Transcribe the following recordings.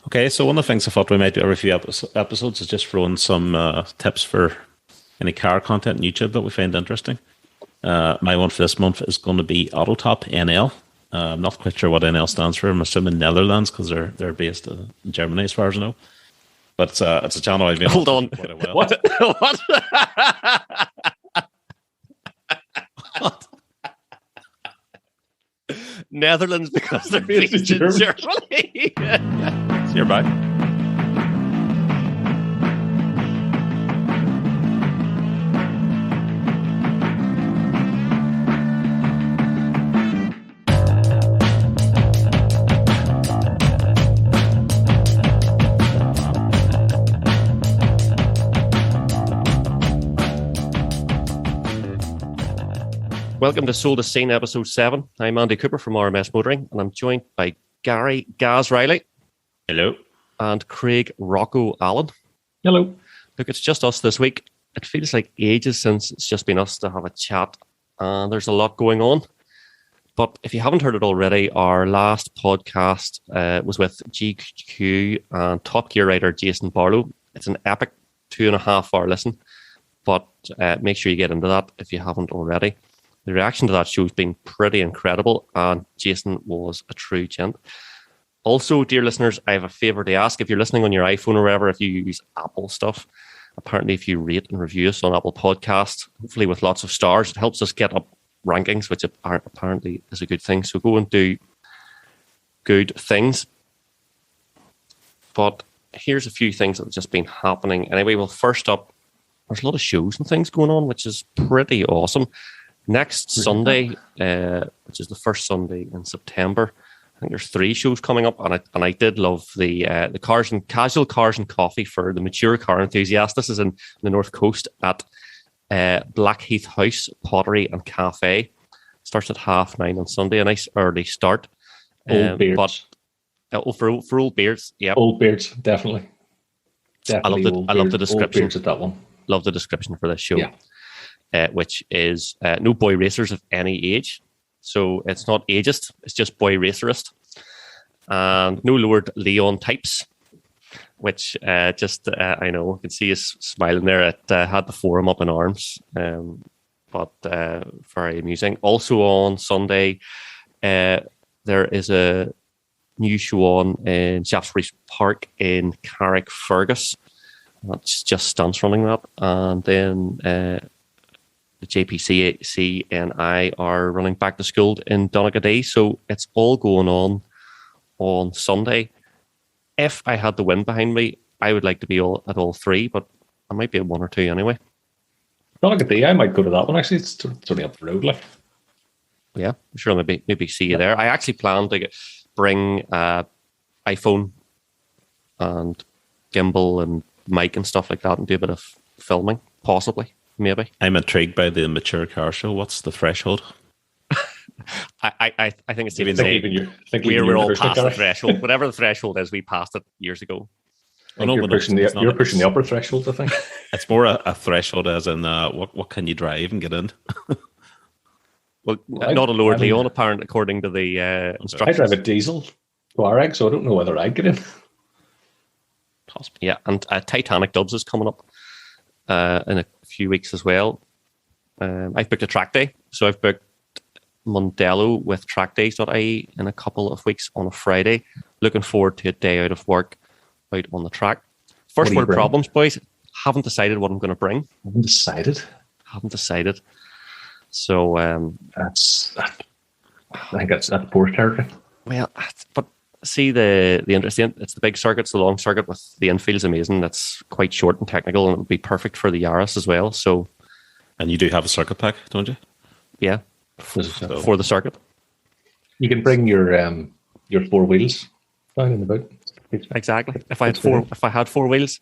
Okay, so one of the things I thought we might do every few episodes is just throw in some tips for any car content on YouTube that we find interesting. My one for this month is going to be Autotop NL. I'm not quite sure what NL stands for. I'm assuming Netherlands because they're based in Germany, as far as I know. But it's a channel I've been Hold on. quite a while. What? What? Netherlands because they're based in Germany. So you're back. Welcome to Sold as Seen, episode 7. I'm Andy Cooper from RMS Motoring, and I'm joined by Gary Gaz Riley. Hello. And Craig Rocco Allen. Hello. Look, it's just us this week. It feels like ages since it's just been us to have a chat, and there's a lot going on. But if you haven't heard it already, our last podcast was with GQ and Top Gear writer Jason Barlow. It's an epic 2.5 hour listen, but make sure you get into that if you haven't already. The reaction to that show has been pretty incredible, and Jason was a true gent. Also, dear listeners, I have a favour to ask. If you're listening on your iPhone or wherever, if you use Apple stuff, apparently if you rate and review us on Apple Podcasts, hopefully with lots of stars, it helps us get up rankings, which apparently is a good thing. So go and do good things. But here's a few things that have just been happening. Anyway, well, first up, there's a lot of shows and things going on, which is pretty awesome. Next Sunday, which is the first Sunday in September, I think there's 3 shows coming up, and I did love the cars and casual cars and coffee for the mature car enthusiast. This is in the North Coast at Blackheath House Pottery and Cafe. Starts at 9:30 on Sunday, a nice early start. Old beards. But for old beards, yeah. Old beards, definitely. I love the description. Old beards at that one. Love the description for this show. Yeah. Which is no boy racers of any age. So it's not ageist, it's just boy racerist. And no Lord Leon types, which I know, you can see us smiling there. It had the forum up in arms, but very amusing. Also on Sunday, there is a new show on in Shaftesbury Park in Carrickfergus. That's just Stance running that. And then the JPCC and I are running back to school in Donegal. So it's all going on Sunday. If I had the wind behind me, I would like to be at all 3, but I might be at 1 or 2 anyway. Donegal, I might go to that one actually. It's only up the road, like. Yeah, I'm sure I'll maybe see you there. I actually plan to bring iPhone and gimbal and mic and stuff like that and do a bit of filming, possibly. Maybe. I'm intrigued by the mature car show. What's the threshold? I think it's even we're all past the threshold. Whatever the threshold is, we passed it years ago. You're pushing the upper threshold, I think. It's more a threshold as in what can you drive and get in? Well, not a Lord Leon, apparent according to the instructions. I drive a diesel Touareg, so I don't know whether I'd get in. Possibly, yeah. And Titanic Dubs is coming up in a few weeks as well. I've booked a track day, so I've booked Mondello with trackdays.ie in a couple of weeks on a Friday. Looking forward to a day out of work out on the track. First world problems, boys. Haven't decided what I'm going to bring. Haven't decided. So I think that's poor territory. Well, but see the interesting. It's the big circuit, the long circuit with the infield's amazing. That's quite short and technical, and it would be perfect for the Yaris as well. So, and you do have a circuit pack, don't you? Yeah, for the circuit. You can bring your 4 wheels down in the boot. Exactly. If I had 4 wheels.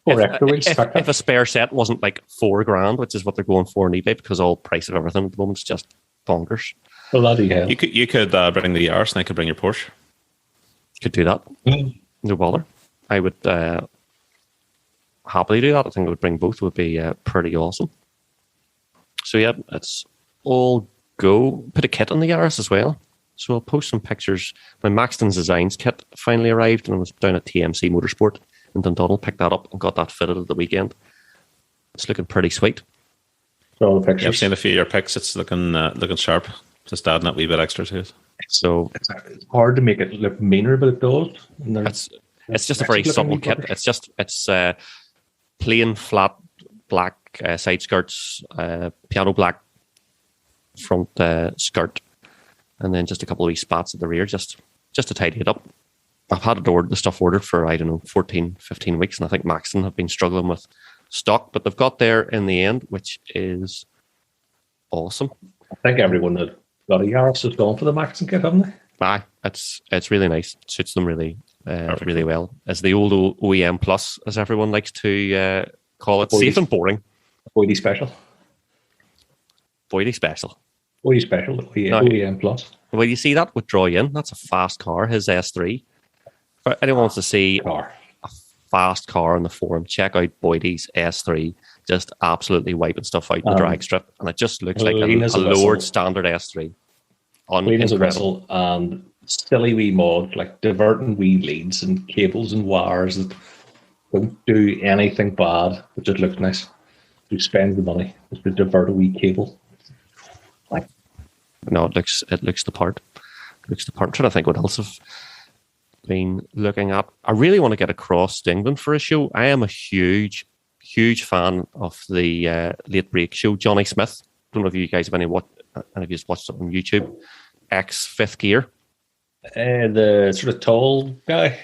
If a spare set wasn't like $4,000, which is what they're going for on eBay, because all price of everything at the moment is just bonkers. Bloody hell! You could bring the Yaris, and I could bring your Porsche. Could do that. No bother. I would happily do that. I think I would bring both. It would be pretty awesome. So yeah, it's all go. Put a kit on the Yaris as well. So I'll post some pictures. My Maxton's Designs kit finally arrived, and I was down at TMC Motorsport in Dundonald, picked that up and got that fitted at the weekend. It's looking pretty sweet. all the Yeah, I've pictures. seen a few of your pics. It's looking sharp. Just adding that wee bit extra to it. So It's hard to make it look meaner, but it does. And it's just a very subtle kit. It's plain flat black side skirts, piano black front skirt, and then just a couple of wee spots at the rear, just to tidy it up. I've had the stuff ordered for, I don't know, 14, 15 weeks, and I think Maxton have been struggling with stock, but they've got there in the end, which is awesome. I think everyone that got a Yaris has gone for the Maxton kit, haven't they? Aye, it's really nice. It suits them really really well. As the old OEM Plus, as everyone likes to call it, safe and boring. Boydie Special. Boydie Special. Boydie Special, OEM Plus. Well, you see that with Troy in. That's a fast car, his S3. If anyone wants to see Car. a fast car on the forum, check out Boydie's S3. Just absolutely wiping stuff out in the drag strip. And it just looks like a Clean as a lowered whistle. standard S3. Clean as a Incredible. whistle, and silly wee mods like diverting wee leads and cables and wires that don't do anything bad, but just looks nice. You spend the money just to divert a wee cable. Like, No, it looks the part. It looks the part. I'm trying to think what else I've been looking at. I really want to get across to England for a show. I am a huge fan of the late break show. Johnny Smith. Don't know if you guys have any of you watched it on YouTube. X Fifth Gear. the sort of tall guy.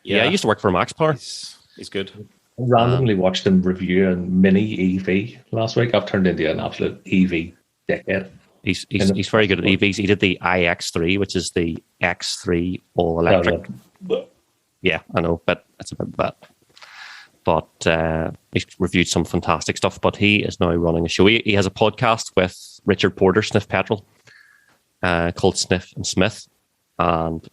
Yeah, I used to work for Max Power. He's good. Randomly watched him review a mini EV last week. I've turned into an absolute EV dickhead. He's very good at EVs. He did the iX3, which is the X3 all electric. Yeah, I know, but it's a bit bad. But he's reviewed some fantastic stuff. But he is now running a show. He has a podcast with Richard Porter, Sniff Petrol, called Sniff and Smith, and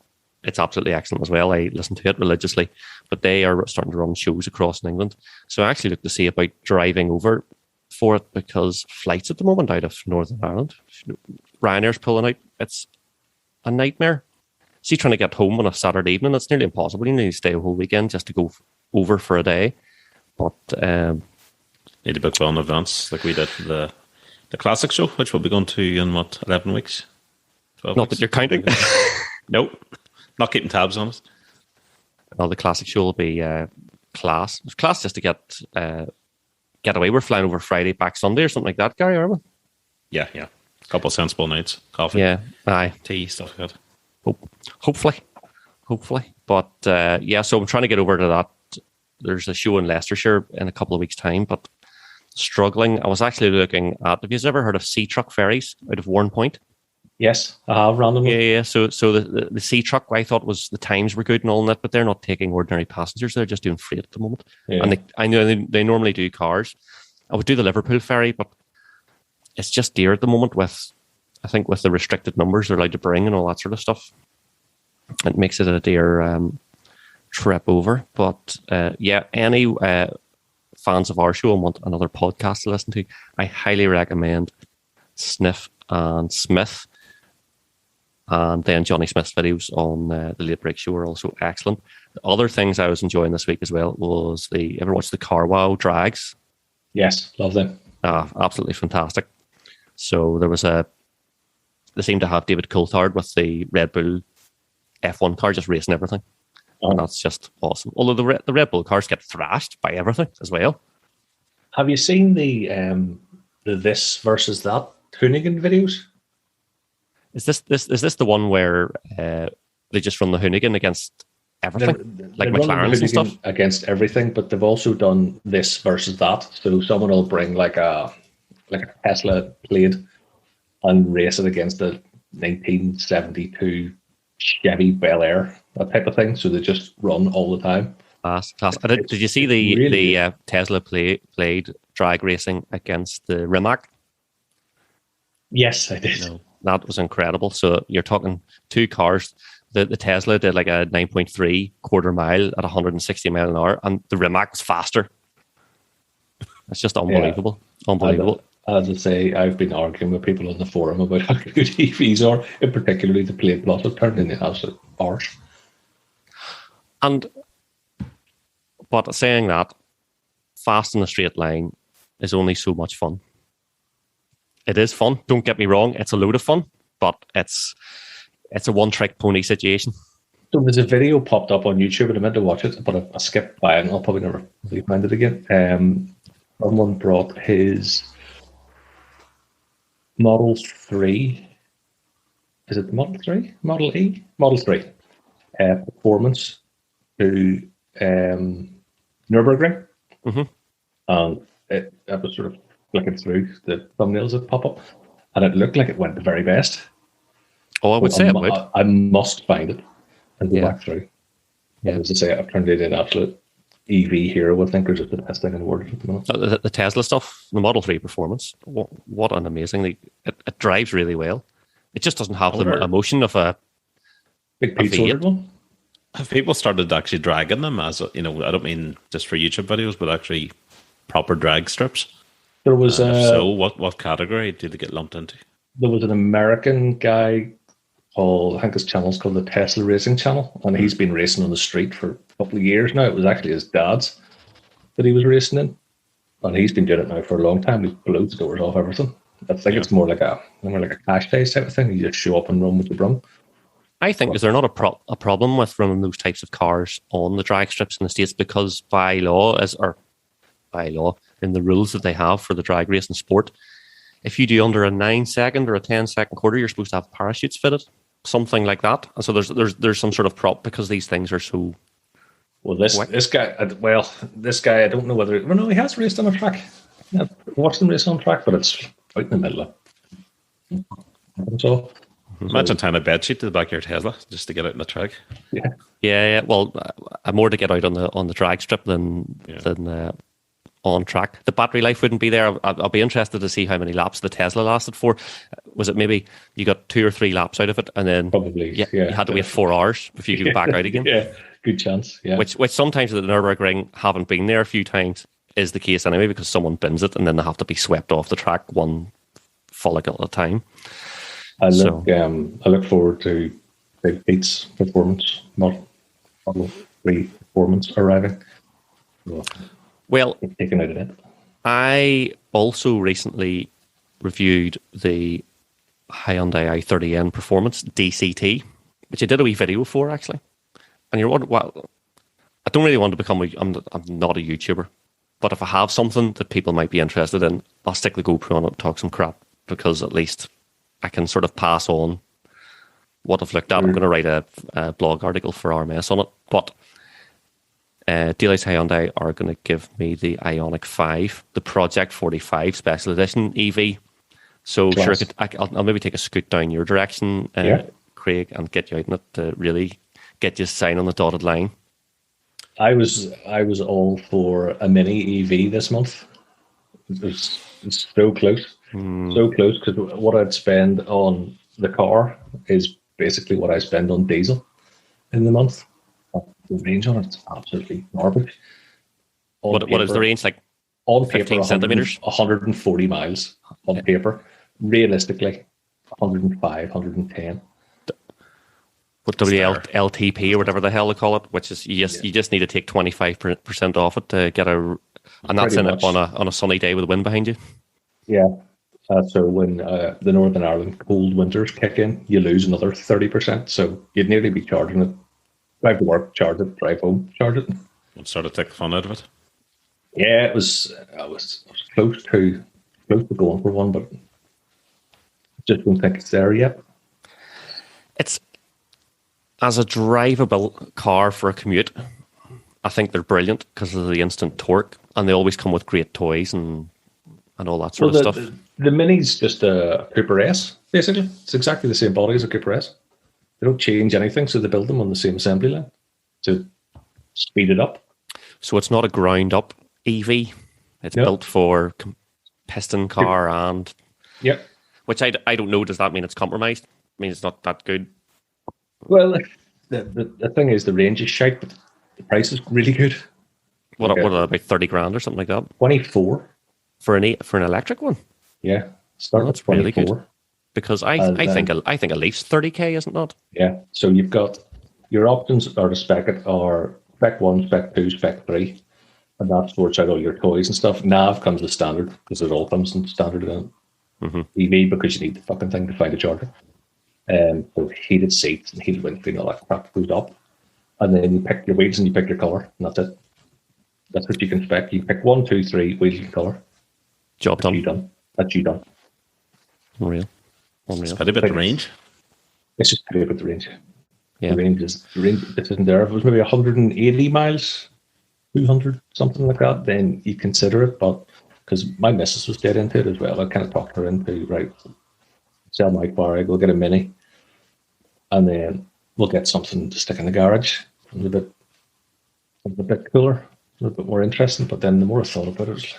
it's absolutely excellent as well. I listen to it religiously. But they are starting to run shows across in England. So I actually look to see about driving over for it, because flights at the moment out of Northern Ireland, Ryanair's pulling out. It's a nightmare. See, trying to get home on a Saturday evening, it's nearly impossible. You need to stay a whole weekend just to go over for a day. But Need to book well in advance, like we did for the classic show, which we'll be going to in 11 weeks. 12 not weeks. that you're counting. Nope. Not keeping tabs on it. Well, the classic show will be class. It's class just to get away. We're flying over Friday, back Sunday or something like that, Gary, aren't we? Yeah. A couple of sensible nights. Coffee, Yeah, aye. tea, stuff like that. Hopefully. But so I'm trying to get over to that. There's a show in Leicestershire in a couple of weeks' time, but struggling. I was actually looking at, have you ever heard of Sea Truck ferries out of Warren Point? Yes, I have randomly. Yeah. So the Sea Truck, I thought was the times were good and all that, but they're not taking ordinary passengers. They're just doing freight at the moment. Yeah. And I know they normally do cars. I would do the Liverpool ferry, but it's just dear at the moment with the restricted numbers they're allowed to bring and all that sort of stuff. It makes it a dear trip over. But any fans of our show and want another podcast to listen to, I highly recommend Sniff and Smith. And then Johnny Smith's videos on the Late Break Show are also excellent. The other things I was enjoying this week as well was ever watched the Car Wow drags? Yes, love them. Absolutely fantastic. So they seem to have David Coulthard with the Red Bull F1 car just racing everything. And that's just awesome. Although the Red Bull cars get thrashed by everything as well. Have you seen the this versus that Hoonigan videos? Is this the one where they just run the Hoonigan against everything, like They're running McLarens and Hoonigan stuff? against everything, but they've also done this versus that. So someone will bring like a Tesla plate and race it against a 1972 Chevy Bel Air, that type of thing. So they just run all the time. Class. Did you see the really Tesla played drag racing against the Rimac? Yes, I did. No, that was incredible. So you're talking two cars. The Tesla did like a 9.3 quarter mile at 160 mile an hour, and the Rimac was faster. It's just unbelievable. Unbelievable. as I say, I've been arguing with people on the forum about how good EVs are, and particularly the Plate Plus have turned into absolute arse. And but saying that, fast in a straight line is only so much fun. It is fun. Don't get me wrong; it's a load of fun, but it's a one-trick pony situation. So there's a video popped up on YouTube, and I meant to watch it, but I skipped by it, and I'll probably never really find it again. Someone brought his Model 3. Is it the Model 3? Model E? Model 3. Performance to Nürburgring. Mm-hmm. And I was sort of flicking through the thumbnails that pop up, and it looked like it went the very best. Oh, I would say it would. I must find it and go Yeah. back through. Yeah. As I say, I've turned it into an absolute EV hero. I think it's just the best thing in the world at the moment. The Tesla stuff, the Model 3 performance, what an amazingly... It drives really well. It just doesn't have the emotion of a... Big Pete's ordered one. Have people started actually dragging them as, I don't mean just for YouTube videos, but actually proper drag strips? There was So what category did they get lumped into? There was an American guy called, I think his channel's called the Tesla Racing Channel, and he's been racing on the street for a couple of years now. It was actually his dad's that he was racing in, and he's been doing it now for a long time. He blows the doors off everything. I think it's more like a cash days type of thing. You just show up and run with the brum. I think, is there not a problem with running those types of cars on the drag strips in the States? Because by law, in the rules that they have for the drag racing sport, if you do under a 9-second or a 10-second quarter, you're supposed to have parachutes fitted, something like that. And so there's some sort of prop because these things are so... Well, this guy, I don't know whether... Well, no, he has raced on a track. I've watched him race on track, but it's out in the middle of it. So... Imagine tying a bedsheet to the back of your Tesla just to get out in the track. Yeah. Well, more to get out on the drag strip than on track. The battery life wouldn't be there. I'll be interested to see how many laps the Tesla lasted for. Was it maybe you got 2 or 3 laps out of it, and then probably you had to wait 4 hours before you could go back out again? Yeah, good chance. Yeah, which sometimes at the Nürburgring haven't been there a few times is the case anyway, because someone bins it and then they have to be swept off the track one follicle at a time. I look forward to Big Pete's performance, Model 3 performance arriving. Well, taken out of it. I also recently reviewed the Hyundai i30N Performance DCT, which I did a wee video for actually. And you're wondering, well, I don't really want to become I'm not a YouTuber, but if I have something that people might be interested in, I'll stick the GoPro on it and talk some crap, because at least I can sort of pass on what I've looked at. I'm going to write a blog article for RMS on it. But Delight Hyundai are going to give me the Ioniq 5, the Project 45 Special Edition EV. So sure, I'll maybe take a scoot down your direction, Craig, and get you out in it to really get you a sign on the dotted line. I was all for a mini EV this month. It's so close. So close, because what I'd spend on the car is basically what I spend on diesel in the month. The range on it's absolutely garbage. What is the range like? On 15 paper, centimeters? 140 miles on paper. Realistically, 105, 110. With WLTP or whatever the hell they call it, which is you just need to take 25% off it to get and that's in it on a sunny day with the wind behind you. Yeah. So when the Northern Ireland cold winters kick in, you lose another 30%. So you'd nearly be charging it. Drive to work, charge it. Drive home, charge it. And sort of take the fun out of it. Yeah, I was close to going for one, but just don't think it's there yet. It's as a drivable car for a commute. I think they're brilliant because of the instant torque, and they always come with great toys and all that sort of stuff. The Mini's just a Cooper S, basically. It's exactly the same body as a Cooper S. They don't change anything, so they build them on the same assembly line to speed it up. So it's not a ground-up EV. It's built for piston car and... Yeah. Which I don't know, does that mean it's compromised? I mean, it's not that good? Well, the thing is, the range is shite, but the price is really good. What are about 30 grand or something like that? 24. For an electric one? Yeah, start That's at really 24. good. Because I think a Leaf's 30k, isn't it? Yeah, so you've got your options are to spec it are spec 1, spec 2, spec 3, and that sorts out all your toys and stuff. Nav comes with standard because it all comes in standard EV because you need the fucking thing to find a charger. So heated seats and heated windscreen, all that crap goes up. And then you pick your wheels and you pick your colour, and that's it. That's what you can spec. You pick 1, 2, 3 wheels and colour. Job That's you done. done. That's you done. Unreal. It's quite a bit of range. It's just pretty about the range. Yeah. The range this isn't there. If it was maybe 180 miles, 200, something like that, then you consider it. But because my missus was dead into it as well, I kind of talked her into, right, sell my car, go get a Mini, and then we'll get something to stick in the garage. Something a bit cooler, a little bit more interesting. But then the more I thought about it,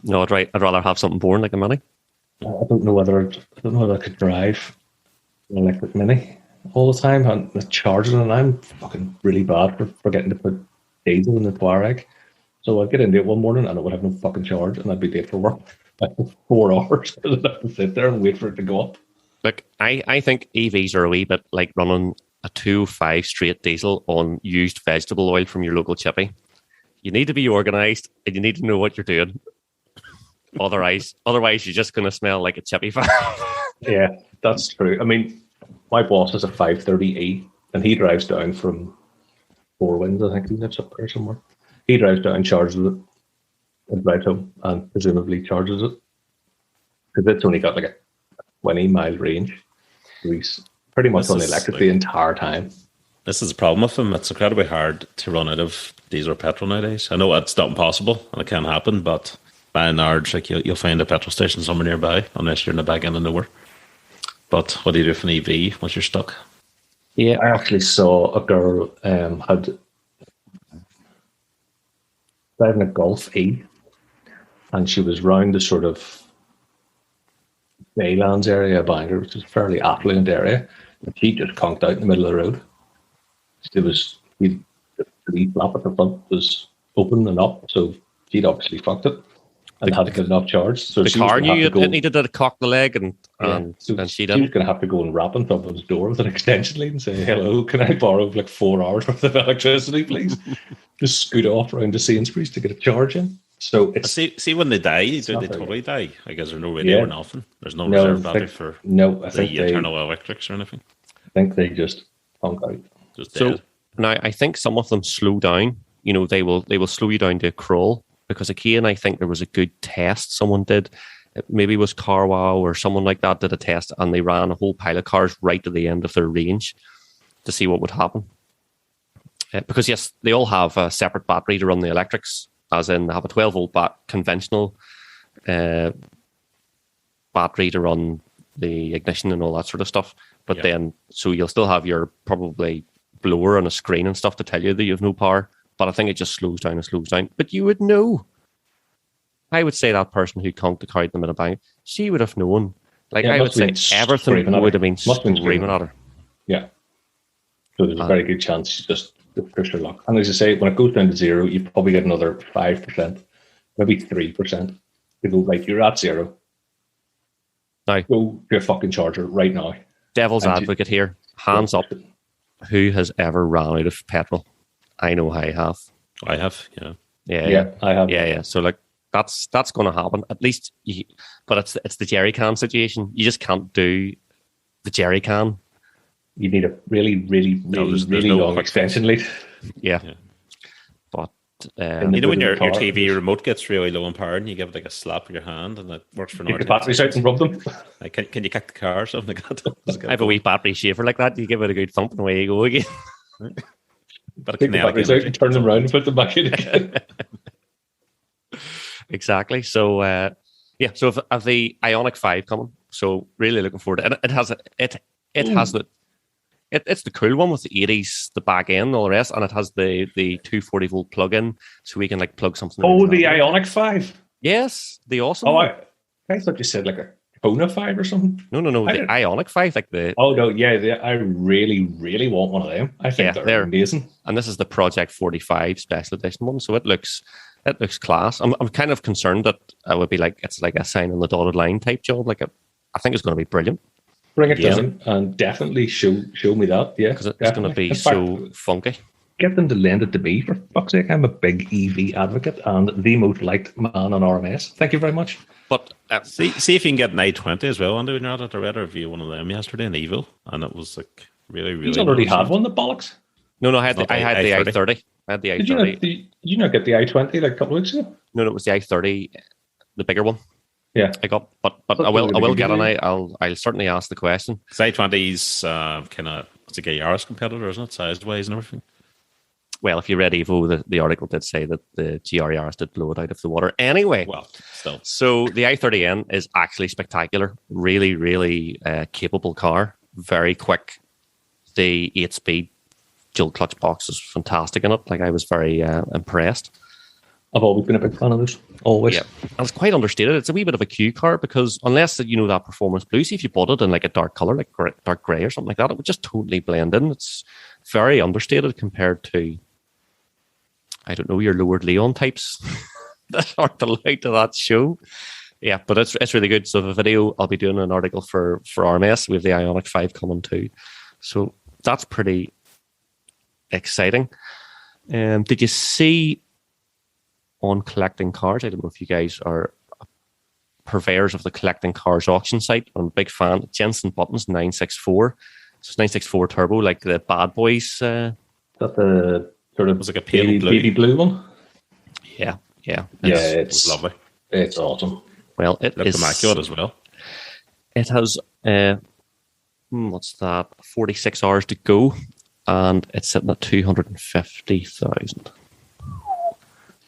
No, I'd rather have something boring like a Mini. I don't know whether I could drive an electric Mini all the time and the charging, and I'm fucking really bad for forgetting to put diesel in the Touareg. So I'd get into it one morning and it would have no fucking charge, and I'd be late for work like 4 hours because I'd have to sit there and wait for it to go up. Look, I think EVs are a wee bit like running a 2.5 straight diesel on used vegetable oil from your local chippy. You need to be organised and you need to know what you're doing. Otherwise, you're just going to smell like a chippy fan. Yeah, that's true. I mean, my boss is a 530e, and he drives down from Four Winds. I think he lives up there somewhere. He drives down, charges it, and drives home, and presumably charges it because it's only got like a 20-mile range. So he's pretty much This on is electric like- the entire time. This is the problem with them. It's incredibly hard to run out of diesel or petrol nowadays. I know it's not impossible and it can happen, but by and large, like you'll find a petrol station somewhere nearby, unless you're in the back end of nowhere. But what do you do for an EV once you're stuck? Yeah, I actually saw a girl had driving a Golf E, and she was round the sort of Baylands area of Bangor, which is a fairly affluent area, and she just conked out in the middle of the road. The lead flap at the front was open and up, so she'd obviously fucked it and had to get enough charge. So the she was car gonna knew have to it go- needed to cock the leg, and so she she didn't. was going to have to go and rap on someone's door with an extension lead and say, "Hello, can I borrow like 4 hours worth of electricity, please?" Just scoot off around to Sainsbury's to get a charge in. So it's See when they die, do not they very totally die? I guess there's no radio Yeah. or nothing. There's no no, reserve battery for I think the they eternal electrics or anything. think they just conk out. Just So dead. now I think some of them slow down. You know, they will slow you down to a crawl, because again, I think there was a good test someone did. It maybe was CarWow or someone like that did a test, and they ran a whole pile of cars right to the end of their range to see what would happen. Because yes, they all have a separate battery to run the electrics, as in they have a 12-volt conventional battery to run the ignition and all that sort of stuff. But Yeah. then, so you'll still have your probably blower on a screen and stuff to tell you that you have no power. But I think it just slows down and slows down. But you would know. I would say that person who conked the car in the middle of Bang, she would have known. Like, Yeah, I would must have been say everything screaming at would her. have been Must have been screaming screaming. at her. Yeah. So there's a very good chance she just pushed her luck. And as I say, when it goes down to zero, you probably get another 5%, maybe 3%. To go, right, you're at zero. Now, Go to a fucking charger right now. devil's And you- advocate here. Hands up. Who has ever ran out of petrol? I know I have. I have, yeah. Yeah. I have. Yeah. So like that's going to happen. At least, but it's the jerry can situation. You just can't do the jerry can. You need a really, really, really, there's really no long quick extension lead. Yeah. Yeah. But In the You know when boot of your the car. TV remote gets really low in power and you give it like a slap with your hand and it works for an Take the hour. batteries out and rub them. Like, can you kick the car or something like that? I have a wee battery shaver like that. You give it a good thump and away you go again. But Take the batteries out and turn them around and put them back in again. Exactly. So yeah. So if the Ionic 5 coming, so really looking forward to it. It has it's the cool one with the 80s, the back end, and all the rest, and it has the 240 volt plug-in, so we can like plug something. Oh, into the that. Ionic 5. Yes, the awesome. Oh, one. I thought you said like a Kona 5 or something. No, I the don't- Ionic 5, like the, Oh, no, yeah, I really, really want one of them. I think Yeah, they're they're- amazing. and this is the Project 45 special edition one, so it looks It looks class. I'm kind of concerned that I would be like, it's like a sign on the dotted line type job. Like, I think it's going to be brilliant. Bring it Yeah. down and definitely show me that. Yeah, Because it's going to be In fact, so funky. get them to lend it to me, for fuck's sake. I'm a big EV advocate and the most liked man on RMS. Thank you very much. But See if you can get an i20 as well, Andy, when you're at it. I read a review of one of them yesterday, an Evil, and it was like really, really. He's already well had received. one, the bollocks. no, I had Not the i30. i30. I had the Did you, not, i30. did you not get the i20 like a couple of weeks ago? No, it was the i30, the bigger one. Yeah. I got, but That's I will really get good. an I'll certainly ask the question. Because i20's kind of it's like a Yaris competitor, isn't it? Size wise and everything. Well, if you read Evo, the article did say that the GR Yaris did blow it out of the water. Anyway, Well, still. so the i30N is actually spectacular. Really, really capable car. Very quick. The 8-speed dual clutch box is fantastic in it. Like, I was very impressed. I've always been a big fan of those. Always. Yeah, and it's quite understated. It's a wee bit of a Q car because unless you know that performance blue, see if you bought it in like a dark color, like dark gray or something like that, it would just totally blend in. It's very understated compared to, I don't know, your lowered Leon types that aren't allowed to that show. Yeah, but it's really good. So the video, I'll be doing an article for RMS. We have the Ioniq 5 coming too, so that's pretty exciting. Did you see on Collecting Cars? I don't know if you guys are purveyors of the Collecting Cars auction site. I'm a big fan. Jensen Button's 964. It's 964 turbo, like the Bad Boys. Is that the sort of was like a pale blue. baby blue one? Yeah. Yeah, It was lovely. it's awesome. Well, it Looked is immaculate as well. It has what's that? 46 hours to go, and it's sitting at 250,000.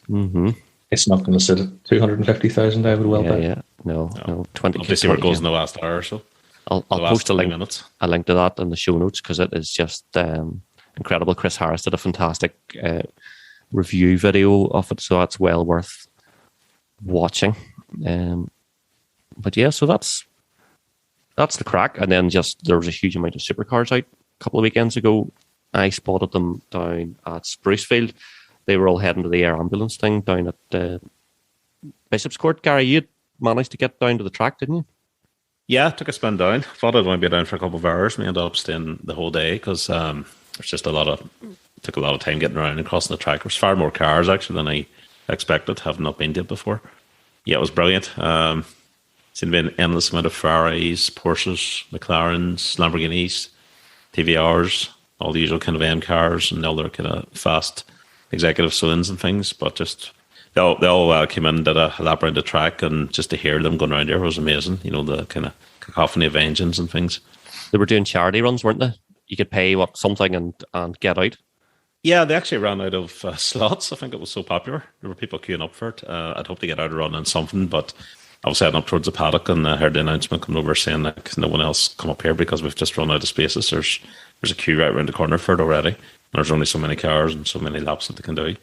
Mm-hmm. It's not going to sit at 250,000, I would well bet. Yeah. No. 20. Love to see where it goes 20, in the last hour or so. I'll The last post a 20 link. minutes. A link to that in the show notes because it is just incredible. Chris Harris did a fantastic review video of it, so that's well worth watching. But yeah, so that's the crack. And then just there was a huge amount of supercars out a couple of weekends ago. I spotted them down at Sprucefield. They were all heading to the air ambulance thing down at Bishop's Court. Gary, you managed to get down to the track, didn't you? Yeah, took a spin down. Thought I'd only be down for a couple of hours. We ended up staying the whole day because there's just took a lot of time getting around and crossing the track. There's far more cars actually than I expected, having not been to it before. Yeah, it was brilliant. Seemed to be an endless amount of Ferraris, Porsches, McLarens, Lamborghinis, TVRs, all the usual kind of M cars and all their kind of fast executive saloons and things. But just they all came in, did a lap around the track, and just to hear them going around there was amazing. You know, the kind of cacophony of engines and things. They were doing charity runs, weren't they? You could pay something and get out. Yeah, they actually ran out of slots. I think it was so popular. There were people queuing up for it. I'd hope to get out a run on something, but I was heading up towards the paddock and I heard the announcement coming over saying like no one else come up here because we've just run out of spaces. There's a queue right around the corner for it already. There's only so many cars and so many laps that they can do.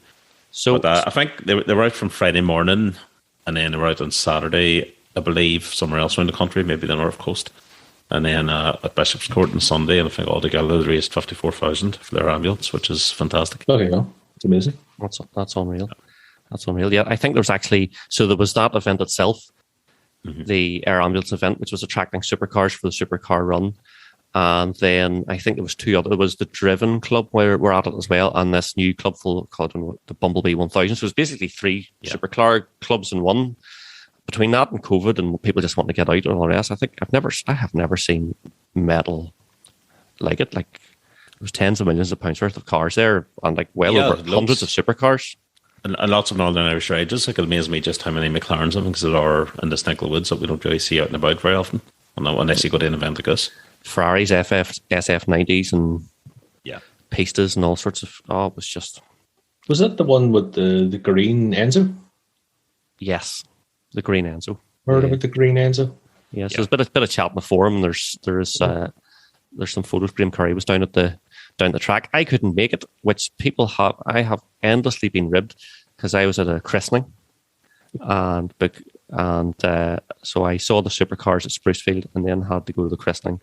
So But I think they were out from Friday morning and then they were out on Saturday, I believe, somewhere else around the country, maybe the North Coast. And then at Bishop's Court on Sunday, and I think altogether they raised 54,000 for their ambulance, which is fantastic. There you go. It's amazing. That's unreal. That's unreal. Yeah, I think there's actually there was that event itself, the air ambulance event, which was attracting supercars for the supercar run, and then I think there was two other. There was the Driven Club where we're at it as well, and this new club called the Bumblebee 1000. So it's basically three supercar clubs in one. Between that and COVID and people just wanting to get out and all the rest, I have never seen metal like it. Like there's tens of millions of pounds worth of cars there, and like over hundreds of supercars. And lots of Northern Irish riders. Like, it amazes me just how many McLarens have because there are in this neck of the woods that we don't really see out and about very often. Unless you go to an event like this. Ferraris, SF90s, and Yeah. Pistas, and all sorts of. Oh, it was just. Was that the one with the green Enzo? Yes, the green Enzo. Heard about the green Enzo? Yes, there's a bit of chat in the forum. There's some photos. Graham Curry was down the track. I couldn't make it, which people have. I have endlessly been ribbed because I was at a christening, and so I saw the supercars at Sprucefield, and then had to go to the christening.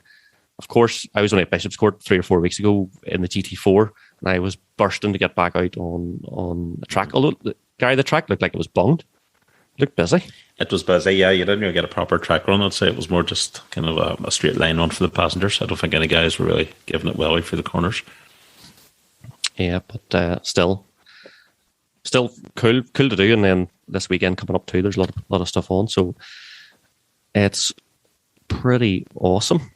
Of course, I was only at Bishop's Court 3 or 4 weeks ago in the GT4, and I was bursting to get back out on the track. Although Gary, the track looked like it was bunged. Looked busy. It was busy, yeah. You didn't really get a proper track run. I'd say it was more just kind of a straight line run for the passengers. I don't think any guys were really giving it well away through the corners. Yeah, but still cool to do. And then this weekend coming up too, there's a lot of stuff on. So it's pretty awesome.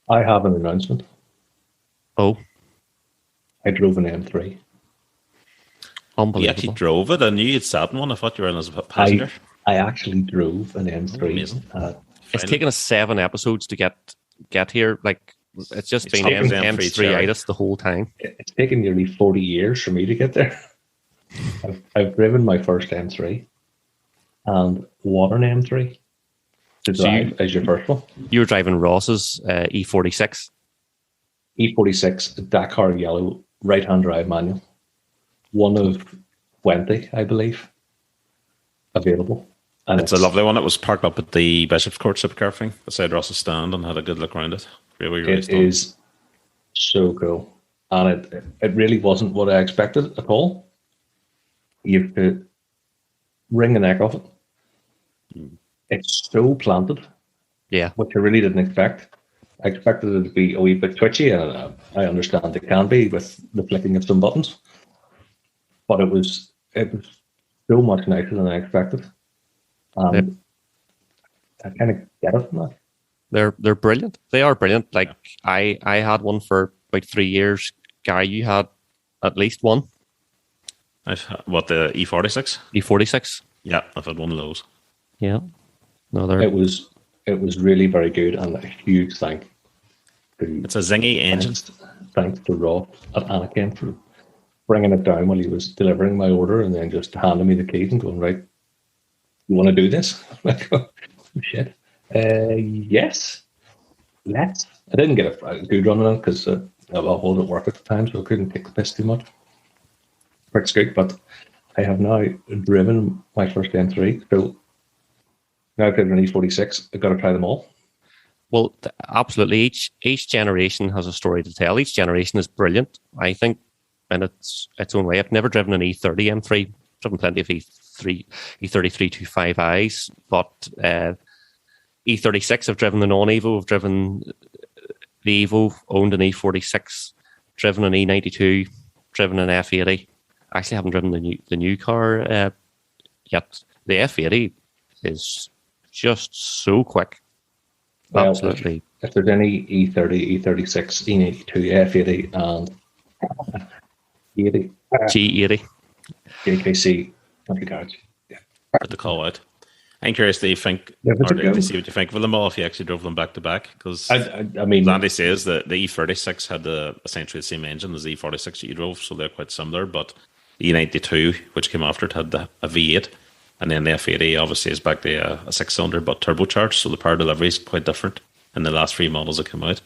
I have an announcement. Oh, I drove an M3. You unbelievable. actually drove it. I knew you'd sat in one. I thought you were in as a passenger. I actually drove an M3. Amazing. It's Finally. taken us 7 episodes to get here. Like, it's just It's been taken M3-itis the whole time. It's taken nearly 40 years for me to get there. I've driven my first M3. And what an M3 to So drive as your first one. You were driving Ross's E46. E46 Dakar yellow right-hand drive manual. One of 20, I believe, available. And It's a lovely one. It was parked up at the Bishop's Court Supercar thing beside Ross's stand and had a good look around it. Really It is so cool. And it really wasn't what I expected at all. You could wring the neck off it. It's so planted, Yeah. which I really didn't expect. I expected it to be a wee bit twitchy, and I understand it can be with the flicking of some buttons. But it was so much nicer than I expected. Yep. I kind of get it now. They're brilliant. They are brilliant. Like, I had one for about 3 years. Gary, you had at least one. What, the E46? E46. Yeah, I've had one of those. Yeah. No, they're It was really very good, and a huge thanks to It's a zingy engine. thanks to Rob at Anakin for bringing it down while he was delivering my order, and then just handing me the keys and going, right, you want to do this? I'm like, oh, shit. Yes, let's. I didn't get a good run on it because I was at work at the time, so I couldn't take the piss too much. Pretty scoot, but I have now driven my first M3, so now I've driven an E46. I've got to try them all. Well, absolutely. Each generation has a story to tell. Each generation is brilliant, I think, in its own way. I've never driven an E30 M3. I've driven plenty of E33 25Is, but E36 I've driven the non-Evo. I've driven the Evo, owned an E46, driven an E92, driven an F80. I actually haven't driven the new car yet. The F80 is just so quick. Well, Absolutely. If there's any E30, E36, E92, F80, and 80, G80. JKC, country cars. At the call out. I'm curious to think, Yeah, but or you go. to see what you think of them all if you actually drove them back to back. Because I mean, Landy says that the E36 had essentially the same engine as the E46 that you drove, so they're quite similar. But the E92, which came after it, had a V8. And then the F80 obviously is back to a 6-cylinder but turbocharged, so the power delivery is quite different in the last 3 models that came out.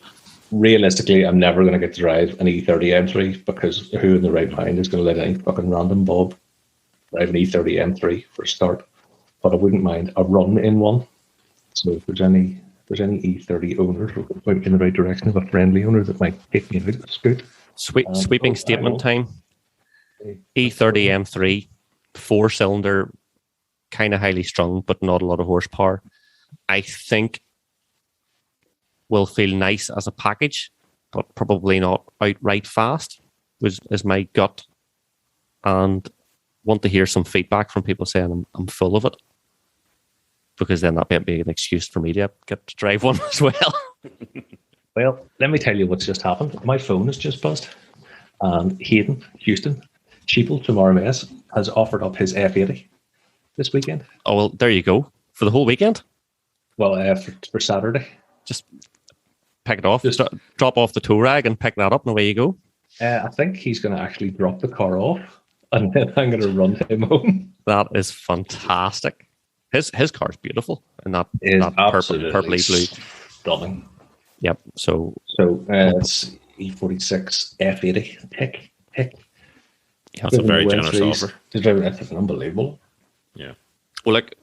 realistically, I'm never going to get to drive an E30 M3 because who in the right mind is going to let any fucking random bob drive an E30 M3 for a start? But I wouldn't mind a run in one. So if there's any E30 owners who could point me in the right direction of a friendly owner that might take me out, that's good. Sweeping statement time. E30 M3, 4-cylinder, kind of highly strung, but not a lot of horsepower. I think will feel nice as a package, but probably not outright fast, is my gut. And want to hear some feedback from people saying I'm full of it, because then that might be an excuse for me to get to drive one as well. Well, let me tell you what's just happened. My phone has just buzzed. And Hayden Houston, Sheeple from RMS, has offered up his F80 this weekend. Oh, well, there you go. For the whole weekend, Well, for Saturday. just pick it off, Just- drop off the tow rag and pick that up, and away you go. I think he's going to actually drop the car off, and then I'm going to run him home. That is fantastic. His car's beautiful, and that Is purpley blue. stunning. Yep. So So it's E46 F80 tick. yeah. That's a very generous offer. That's unbelievable. Yeah. Well, look,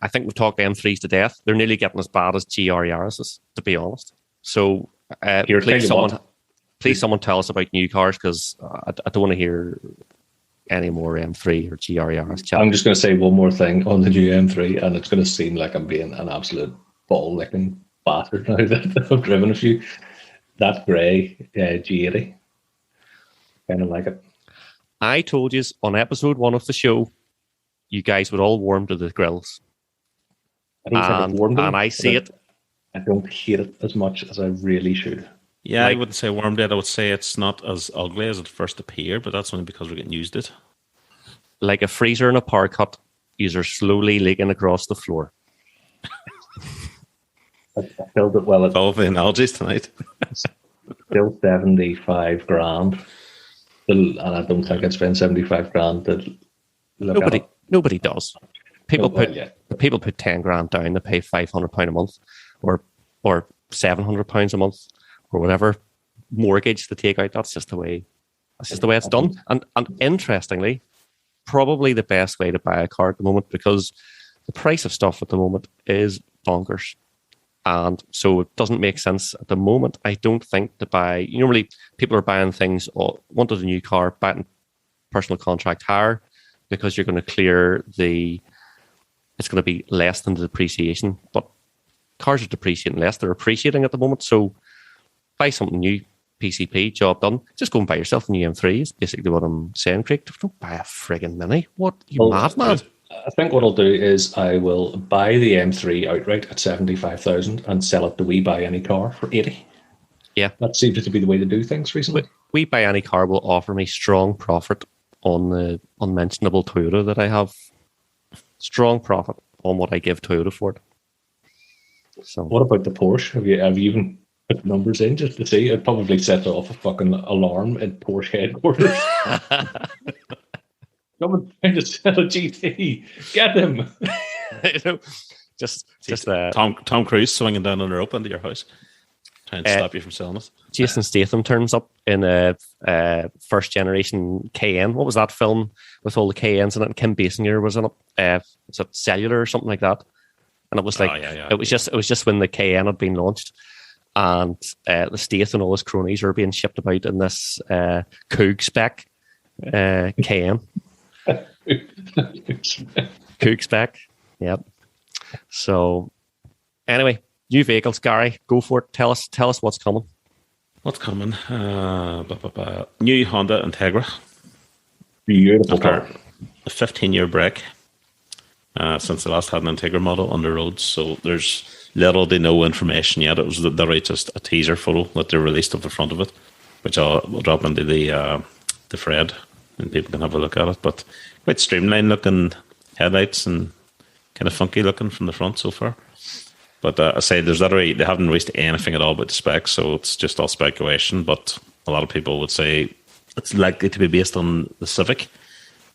I think we've talked M3s to death. They're nearly getting as bad as GR Yaris's, to be honest. So Here, tell you what. please someone tell us about new cars, because I don't want to hear any more M3 or GRERs chat. I'm just going to say one more thing on the new M3, and it's going to seem like I'm being an absolute ball-licking bastard now that I've driven a few. That grey G80, kind of like it. I told you on episode 1 of the show, you guys would all warm to the grills. I don't think I've warmed them, and I see it. I don't hate it as much as I really should. Yeah, Like- I wouldn't say warmed it. I would say it's not as ugly as it first appeared, but that's only because we're getting used to it. Like a freezer in a power cut, these are slowly leaking across the floor. I filled it well. It's All the analogies tonight. still 75 grand. And I don't think I'd spend 75 grand to look at it. Nobody does. People Well, put yeah. people put 10 grand down to pay £500 a month, or £700 a month, or whatever mortgage to take out. That's just the way it's done. And interestingly, probably the best way to buy a car at the moment, because the price of stuff at the moment is bonkers. And so it doesn't make sense at the moment, I don't think, to buy. Normally, people are buying things, or wanted a new car, buying personal contract hire, because you're going to clear it's going to be less than the depreciation. But cars are depreciating less. They're appreciating at the moment. So buy something new, PCP, job done. Just go and buy yourself a new M3 is basically what I'm saying, Craig. Don't buy a friggin' Mini. What? You mad, man? I think what I'll do is I will buy the M3 outright at 75,000 and sell it to We Buy Any Car for 80. Yeah. That seems to be the way to do things recently. We Buy Any Car will offer me strong profit on the unmentionable Toyota that I have. Strong profit on what I give Toyota for it. So What about the Porsche? Have you even put numbers in just to see? It probably set off a fucking alarm at Porsche headquarters. Someone trying to sell a GT. Get him. you know, just Tom Cruise swinging down on a rope into your house, trying to stop you from selling it. Jason Statham turns up in a first generation Cayenne. What was that film with all the Cayennes in it? And Kim Basinger was in it. Was it Cellular or something like that? And it was like it was just when the Cayenne had been launched, and the Stath and all his cronies were being shipped about in this Coug spec Cayenne. Coug spec, yep. So anyway, new vehicles, Gary, go for it. Tell us what's coming. What's coming? New Honda Integra. Beautiful After car. a 15-year break since the last had an Integra model on the road, so there's little to no information yet. It was literally just a teaser photo that they released of the front of it, which we'll drop into the thread and people can have a look at it. But quite streamlined looking headlights and kind of funky looking from the front so far. But I say they haven't released anything at all about the specs, so it's just all speculation. But a lot of people would say it's likely to be based on the Civic,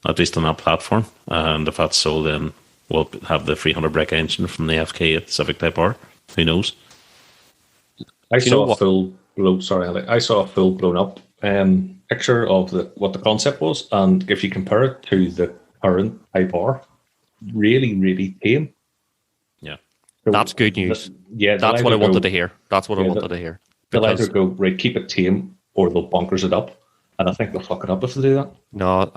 at least on that platform. And if that's so, then we'll have the 300 brake engine from the FK at Civic Type R. Who knows? I saw a full blown up picture of what the concept was, and if you compare it to the current Type R, really, really tame. Yeah. So That's good news. Yeah, That's what I wanted to hear. That's what I wanted to hear. They'll Because- either go, right, keep it tame, or they'll bonkers it up. And I think they'll fuck it up if they do that. No,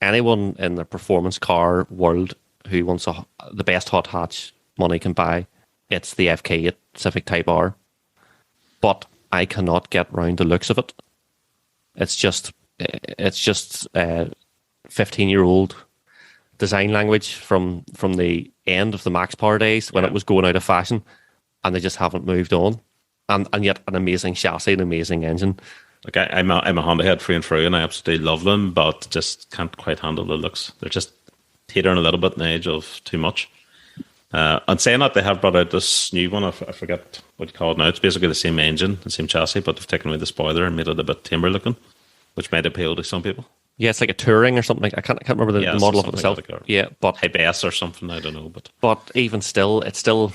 anyone in the performance car world who wants the best hot hatch money can buy, it's the FK8 Civic Type R. But I cannot get round the looks of it. It's just 15-year-old design language from the end of the Max Power days when it was going out of fashion, and they just haven't moved on. And yet an amazing chassis, an amazing engine. Like I'm a Honda head through and through, and I absolutely love them, but just can't quite handle the looks. They're just teetering a little bit in the edge of too much. And saying that, they have brought out this new one. I forget what you call it now. It's basically the same engine, the same chassis, but they've taken away the spoiler and made it a bit tamer looking, which might appeal to some people. Yeah, it's like a Touring or something. I can't remember the model of it something itself. like that. Yeah, but Type S or something, I don't know. but even still, it's still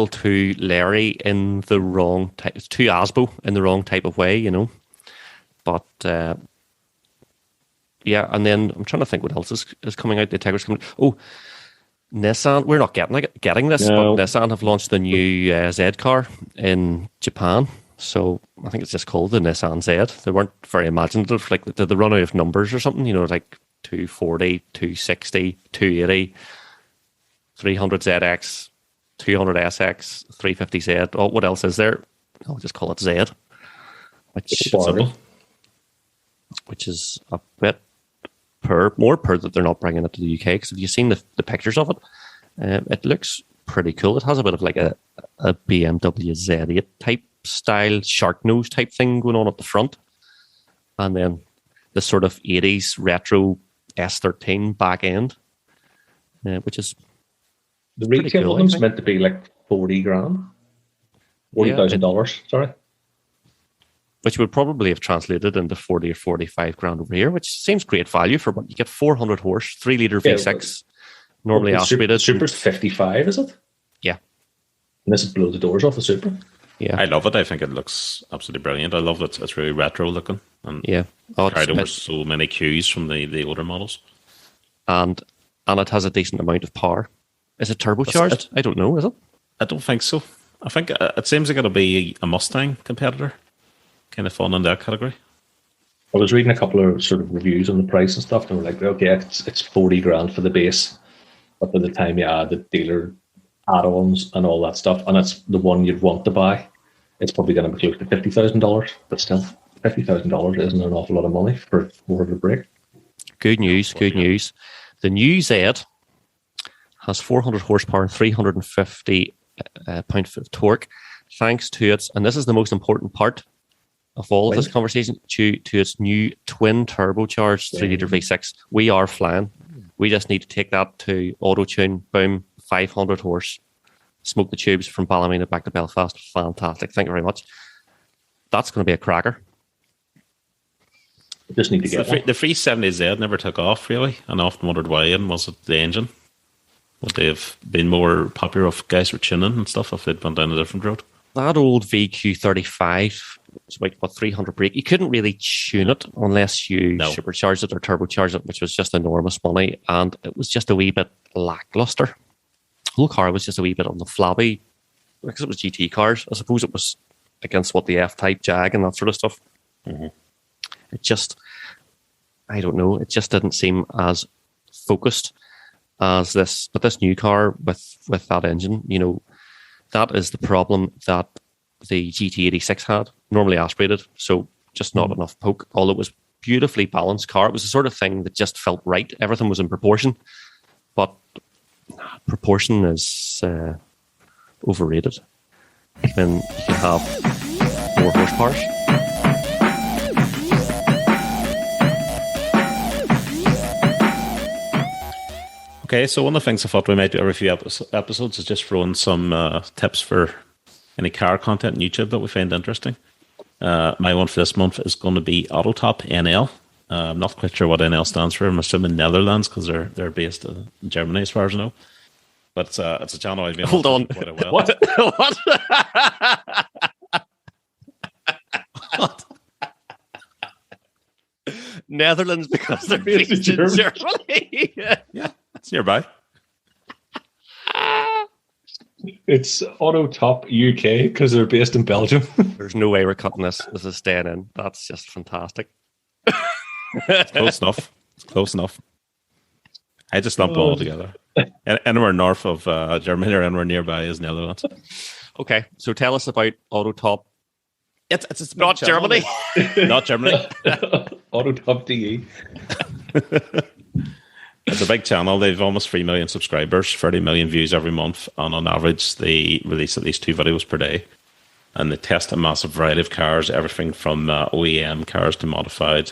too Larry in the wrong type. It's too Asbo in the wrong type of way, you know. But yeah, and then I'm trying to think what else is coming out. The Integra's coming. Oh, Nissan. We're not getting this, No. but Nissan have launched the new Z car in Japan. So I think it's just called the Nissan Z. They weren't very imaginative. Like, did they run out of numbers or something? You know, like 240, 260, 280, 300 ZX, 200 SX, 350Z. Oh, what else is there? I'll just call it Z, which is a bit more poor that they're not bringing it to the UK. Because if you've seen the pictures of it, it looks pretty cool. It has a bit of like a BMW Z8 type style, shark nose type thing going on at the front, and then the sort of 80s retro S13 back end, which is the retail cool, one's meant to be like 40 grand, $40,000. Sorry, which would probably have translated into 40 or 45 grand over here, which seems great value for what you get. 400 horse, 3-litre V6, normally aspirated. Super's 55, is it? Yeah, and this would blow the doors off the Super. Yeah, I love it. I think it looks absolutely brilliant. I love that it's really retro looking, and yeah, carried over so many cues from the older models, and it has a decent amount of power. Is it turbocharged? I don't know. Is it? I don't think so. I think it seems like it'll be a Mustang competitor, kind of falling in that category. I was reading a couple of sort of reviews on the price and stuff, and we're like, okay, it's 40 grand for the base, but by the time you add the dealer add-ons and all that stuff, and it's the one you'd want to buy, it's probably going to be close to $50,000. But still, $50,000 isn't an awful lot of money for 400 brake. Good news. Good news. The new Z has 400 horsepower and 350 pound-foot of torque, thanks to its, and this is the most important part of all of this conversation, to its new twin turbocharged 3-litre V6. We are flying. We just need to take that to auto-tune, boom, 500 horse, smoke the tubes from Ballymena back to Belfast. Fantastic. Thank you very much. That's going to be a cracker. Just need to get the 370Z never took off, really, and I often wondered why. And was it the engine? Would they have been more popular if guys were tuning and stuff if they'd went down a different road? That old VQ35 was about 300 brake. You couldn't really tune it unless you supercharged it or turbocharged it, which was just enormous money, and it was just a wee bit lackluster. The whole car was just a wee bit on the flabby, because it was GT cars. I suppose it was against what the F-Type Jag and that sort of stuff. Mm-hmm. It just, I don't know, it just didn't seem as focused as this. But this new car with that engine, you know, that is the problem that the GT86 had. Normally aspirated, so just not enough poke. Although it was beautifully balanced car, it was the sort of thing that just felt right. Everything was in proportion, but proportion is overrated. When you can have more horsepower. Okay, so one of the things I thought we might do every few episodes is just throw in some tips for any car content on YouTube that we find interesting. My one for this month is going to be Autotop NL. I'm not quite sure what NL stands for. I'm assuming Netherlands, because they're based in Germany, as far as I know. But it's a channel I've been Hold on. quite a while. What? What? Netherlands, because they're based in Germany. Yeah, it's nearby. It's Autotop UK because they're based in Belgium. There's no way we're cutting this. This is staying in. That's just fantastic. Close enough. Close enough. I just lumped all together. Anywhere north of Germany or anywhere nearby is Netherlands. Okay, so tell us about Autotop. It's not Germany. Not Germany. Autotop DE. It's a big channel. They've almost 3 million subscribers, 30 million views every month, and on average, they release at least 2 videos per day. And they test a massive variety of cars, everything from OEM cars to modified,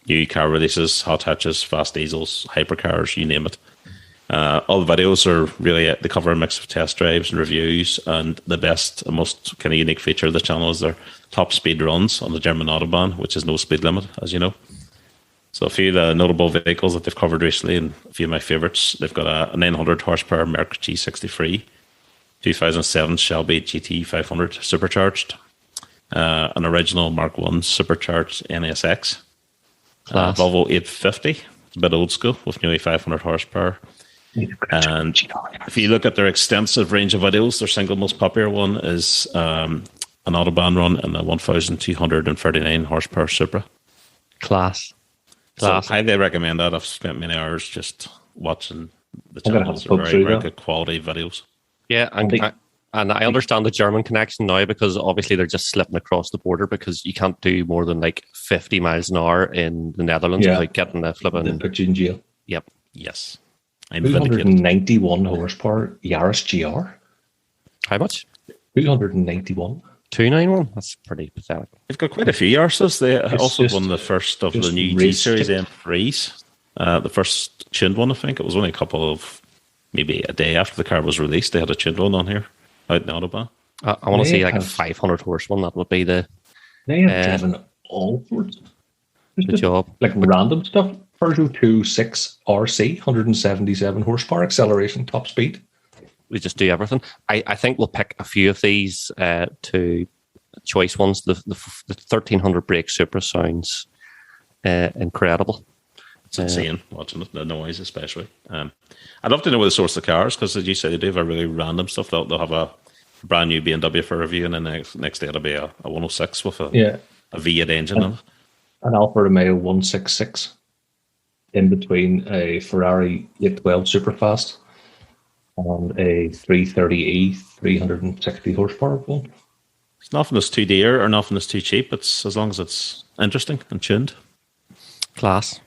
new car releases, hot hatches, fast diesels, hypercars, you name it. All the videos are really, they cover a mix of test drives and reviews, and the best and most kind of unique feature of the channel is their top speed runs on the German Autobahn, which is no speed limit, as you know. So a few of the notable vehicles that they've covered recently, and a few of my favourites, they've got a 900 horsepower Merc G63, 2007 Shelby GT 500 supercharged, an original Mark 1 supercharged NSX, Volvo 850, it's a bit old school with nearly 500 horsepower. And if you look at their extensive range of videos, their single most popular one is an Autobahn run in a 1,239 horsepower Supra. Class. So I highly recommend that. I've spent many hours just watching the I'm gonna have channels. to They're poke very, through very that. good quality videos. Yeah, and I understand the German connection now because obviously they're just slipping across the border because you can't do more than like 50 miles an hour in the Netherlands Yeah. without getting a They flipping. put you in jail. Yep. Yes. I'm vindicated. 291 horsepower Yaris GR. How much? 291. 291? That's pretty pathetic. They've got quite a few Yaris's. They also just- won the first of the just new race G-Series tick. M3s. The first chinned one, I think. It was only a couple of, maybe a day after the car was released. They had a chinned one on here out in Autobahn. I want to They see like a have- 500 horse one. That would be the They have driven all sorts. There's good just, job. like random stuff. Peugeot 206 RC, 177 horsepower, acceleration, top speed. We just do everything. I think we'll pick a few of these to choice ones. The 1300 brake Supra sounds incredible. It's insane watching it, the noise especially. I'd love to know the source of the cars because, as you say, they do have a really random stuff. They'll have a brand new BMW for review, and then next day it'll be a 106 with a V8 engine in it. An Alfa Romeo 166 in between a Ferrari 812 Superfast and a 330e 360 horsepower one. It's nothing that's too dear or nothing that's too cheap. It's as long as it's interesting and tuned. Class.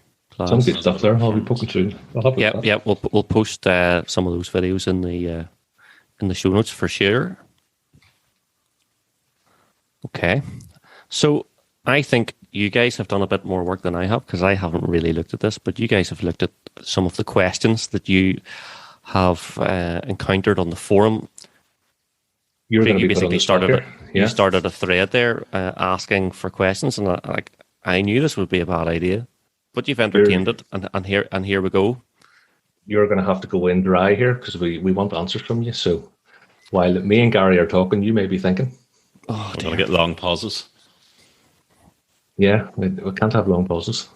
Some good stuff there. I'll be poking through. I'll have a look at that. Yeah. We'll post some of those videos in the show notes for sure. Okay, so I think you guys have done a bit more work than I have because I haven't really looked at this, but you guys have looked at some of the questions that you have encountered on the forum. You're going to You be put on basically the spot started here. Yeah. you started a thread there asking for questions, and I knew this would be a bad idea, but you've entertained it, and here we go. You're going to have to go in dry here because we want answers from you. So while me and Gary are talking, you may be thinking, Oh, I'm dear. going to get long pauses. yeah, we can't have long pauses.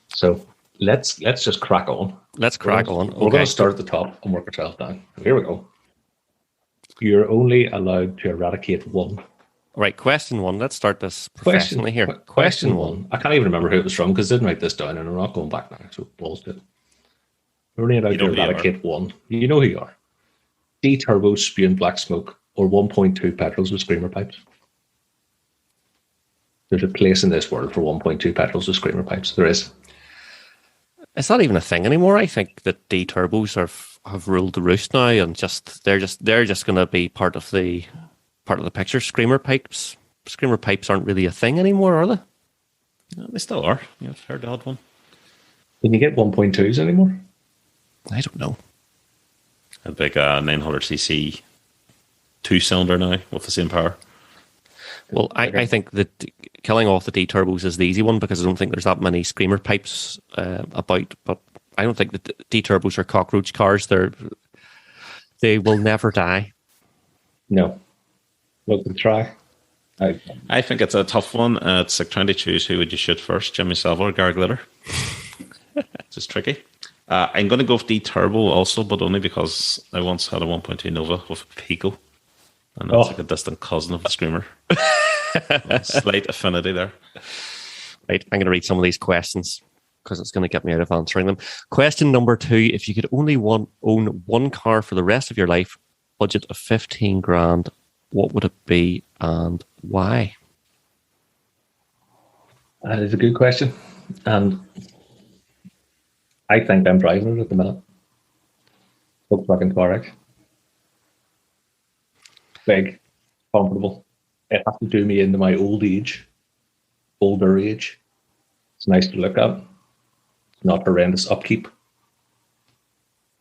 So let's just crack on. Let's crack on. We're going Okay. to start at the top and work ourselves down. Here we go. You're only allowed to eradicate one. Right, question one. Let's start this professionally here. Question one. I can't even remember who it was from because I didn't write this down and I'm not going back now. So balls to it. You're only allowed You know to who you are. eradicate one. You know who you are. D-turbo spewing black smoke or 1.2 petrols with screamer pipes. There's a place in this world for 1.2 petrols with screamer pipes. There is. It's not even a thing anymore. I think that D turbos have ruled the roost now, and they're just going to be part of the picture. Screamer pipes aren't really a thing anymore, are they? Yeah, they still are. Yeah, I've heard the odd one. Can you get 1.2s anymore? I don't know. A big 900cc two-cylinder now with the same power. Well, I think that killing off the D turbos is the easy one because I don't think there's that many screamer pipes about. But I don't think that D turbos are cockroach cars. They will never die. No. Look, we'll try. I think it's a tough one. It's like trying to choose who would you shoot first, Jimmy Savile or Gary Glitter. It's just tricky. I'm going to go with D-Turbo also, but only because I once had a 1.2 Nova with a Pico. And that's like a distant cousin of the Screamer. Slight affinity there. Right, I'm going to read some of these questions because it's going to get me out of answering them. Question number 2: if you could only own one car for the rest of your life, budget of 15 grand, what would it be and why? That is a good question. And I think I'm driving it at the minute. Volkswagen Touareg. Big, comfortable. It has to do me into my older age. It's nice to look at. It's not horrendous upkeep.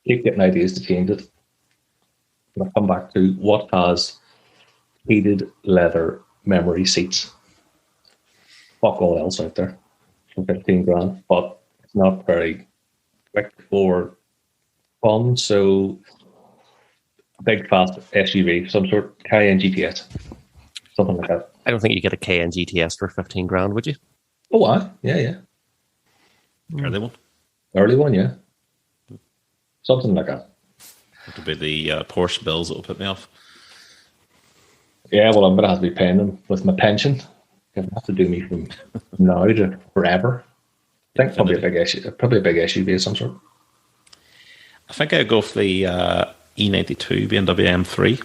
Keep getting ideas to change it. I'm going to come back to what has heated leather memory seats. Fuck all else out there for 15 grand, but it's not very quick or fun. So, big fast SUV, some sort, Cayenne GTS, something like that. I don't think you get a Cayenne GTS for 15 grand, would you? Oh, yeah. Early one. Early one, yeah. Something like that. It would be the Porsche bills that will put me off. Yeah, well, I'm gonna have to be paying them with my pension. They have to do me from now to forever. I think probably a big issue. Probably a big SUV of some sort. I think I'd go for the E92 BMW M3.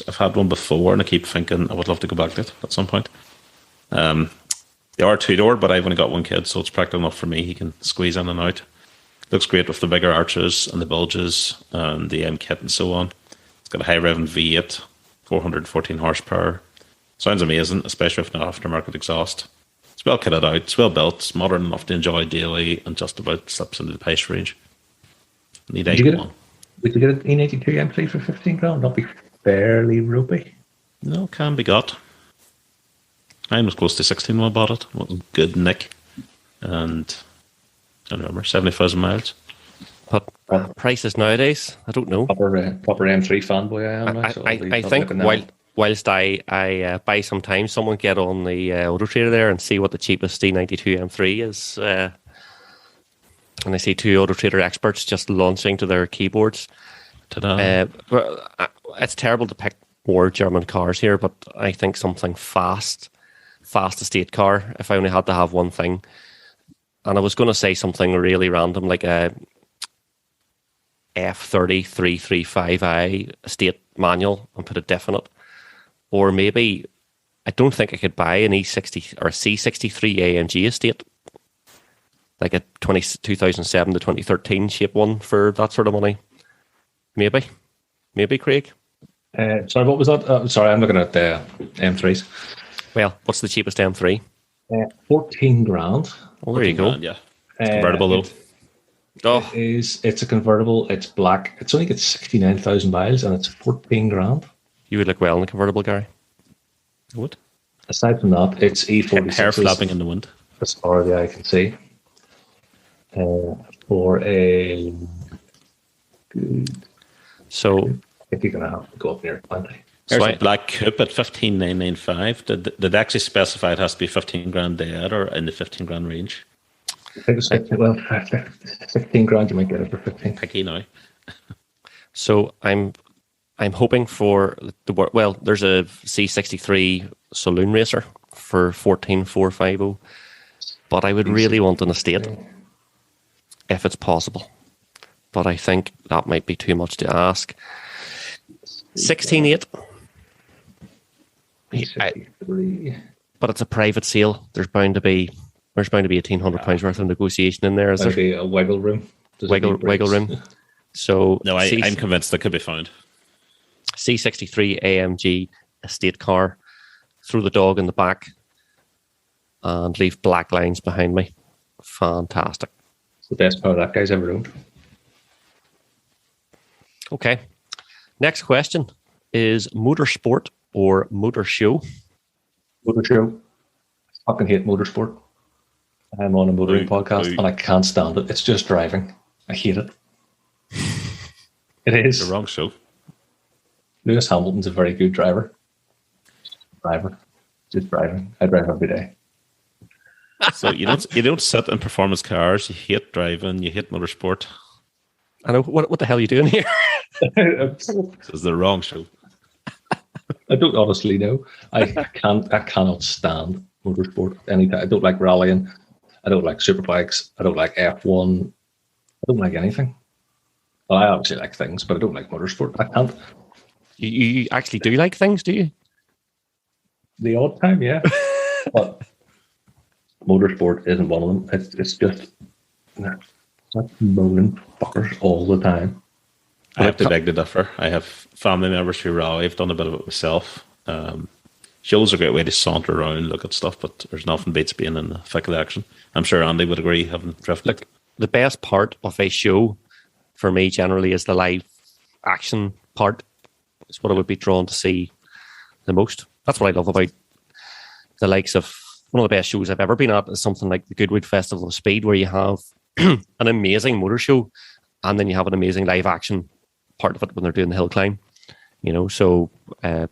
I've had one before, and I keep thinking I would love to go back to it at some point. They are two-door, but I've only got one kid, so it's practical enough for me. He can squeeze in and out. Looks great with the bigger arches and the bulges and the M kit and so on. It's got a high-revving V8, 414 horsepower. Sounds amazing, especially with an aftermarket exhaust. It's well kitted out, it's well built, it's modern enough to enjoy daily, and just about slips into the price range. Need Would you get an E92 M3 for 15 grand? That'd be fairly ropey. No, can be got. Mine was close to 16 when I bought it. It was good nick. And I don't remember, 70,000 miles. But prices nowadays, I don't know. Proper M3 fanboy I am. I think whilst I buy some time, someone get on the Auto Trader there and see what the cheapest D92 M3 is. And I see two Auto Trader experts just launching to their keyboards. It's terrible to pick more German cars here, but I think something fast estate car, if I only had to have one thing. And I was going to say something really random, like a F30 335i estate manual and put a diff in it. Or maybe, I don't think I could buy an E60 or a C63 AMG estate, like a 2007 to 2013 shape one for that sort of money. Maybe, Craig. Sorry, what was that? Sorry, I'm looking at the M3s. Well, what's the cheapest M3? 14 grand. Oh, there you go. Grand, yeah. It's convertible though. It's a convertible. It's black. It's only got 69,000 miles and it's 14 grand. You would look well in a convertible, Gary. I would. Aside from that, it's E46. Hair flapping in the wind. As far as the eye can see. For a good. So, if you're going to have to go up near 20. There's a black coupe at 15,995. Did they actually specify it has to be 15 grand dead or in the 15 grand range? I think it's 15 grand. You might get it for 15. Picky now. So I'm hoping for there's a C63 Saloon Racer for 14,450, but I would really want an estate if it's possible. But I think that might be too much to ask. 16.8. But it's a private sale. There's bound to be £1,800 worth of negotiation in there. Is there be a wiggle room? Wiggle room. So no, I'm convinced that could be found. C63 AMG estate car. Throw the dog in the back and leave black lines behind me. Fantastic. It's the best car that guy's ever owned. Okay. Next question is motorsport or motor show? Motor show. I fucking hate motorsport. I'm on a motoring podcast and I can't stand it. It's just driving. I hate it. It is. The wrong show. Lewis Hamilton's a very good driver. Just driving. I drive every day. So you don't sit in performance cars. You hate driving. You hate motorsport. I know. What the hell are you doing here? This is the wrong show. I don't honestly know. I cannot stand motorsport. Anytime. I don't like rallying. I don't like superbikes. I don't like F1. I don't like anything. Well, I obviously like things, but I don't like motorsport. I can't. You actually do like things, do you? The odd time, yeah. But motorsport isn't one of them. It's just moaning fuckers all the time. I have to beg to differ. I have family members who rally. I've done a bit of it myself. Shows are a great way to saunter around, look at stuff, but there's nothing beats being in the thick of the action. I'm sure Andy would agree, having drifted. Look, the best part of a show for me generally is the live action part. It's what I would be drawn to see the most. That's what I love about the likes of one of the best shows I've ever been at is something like the Goodwood Festival of Speed, where you have an amazing motor show and then you have an amazing live action part of it when they're doing the hill climb. You know, so that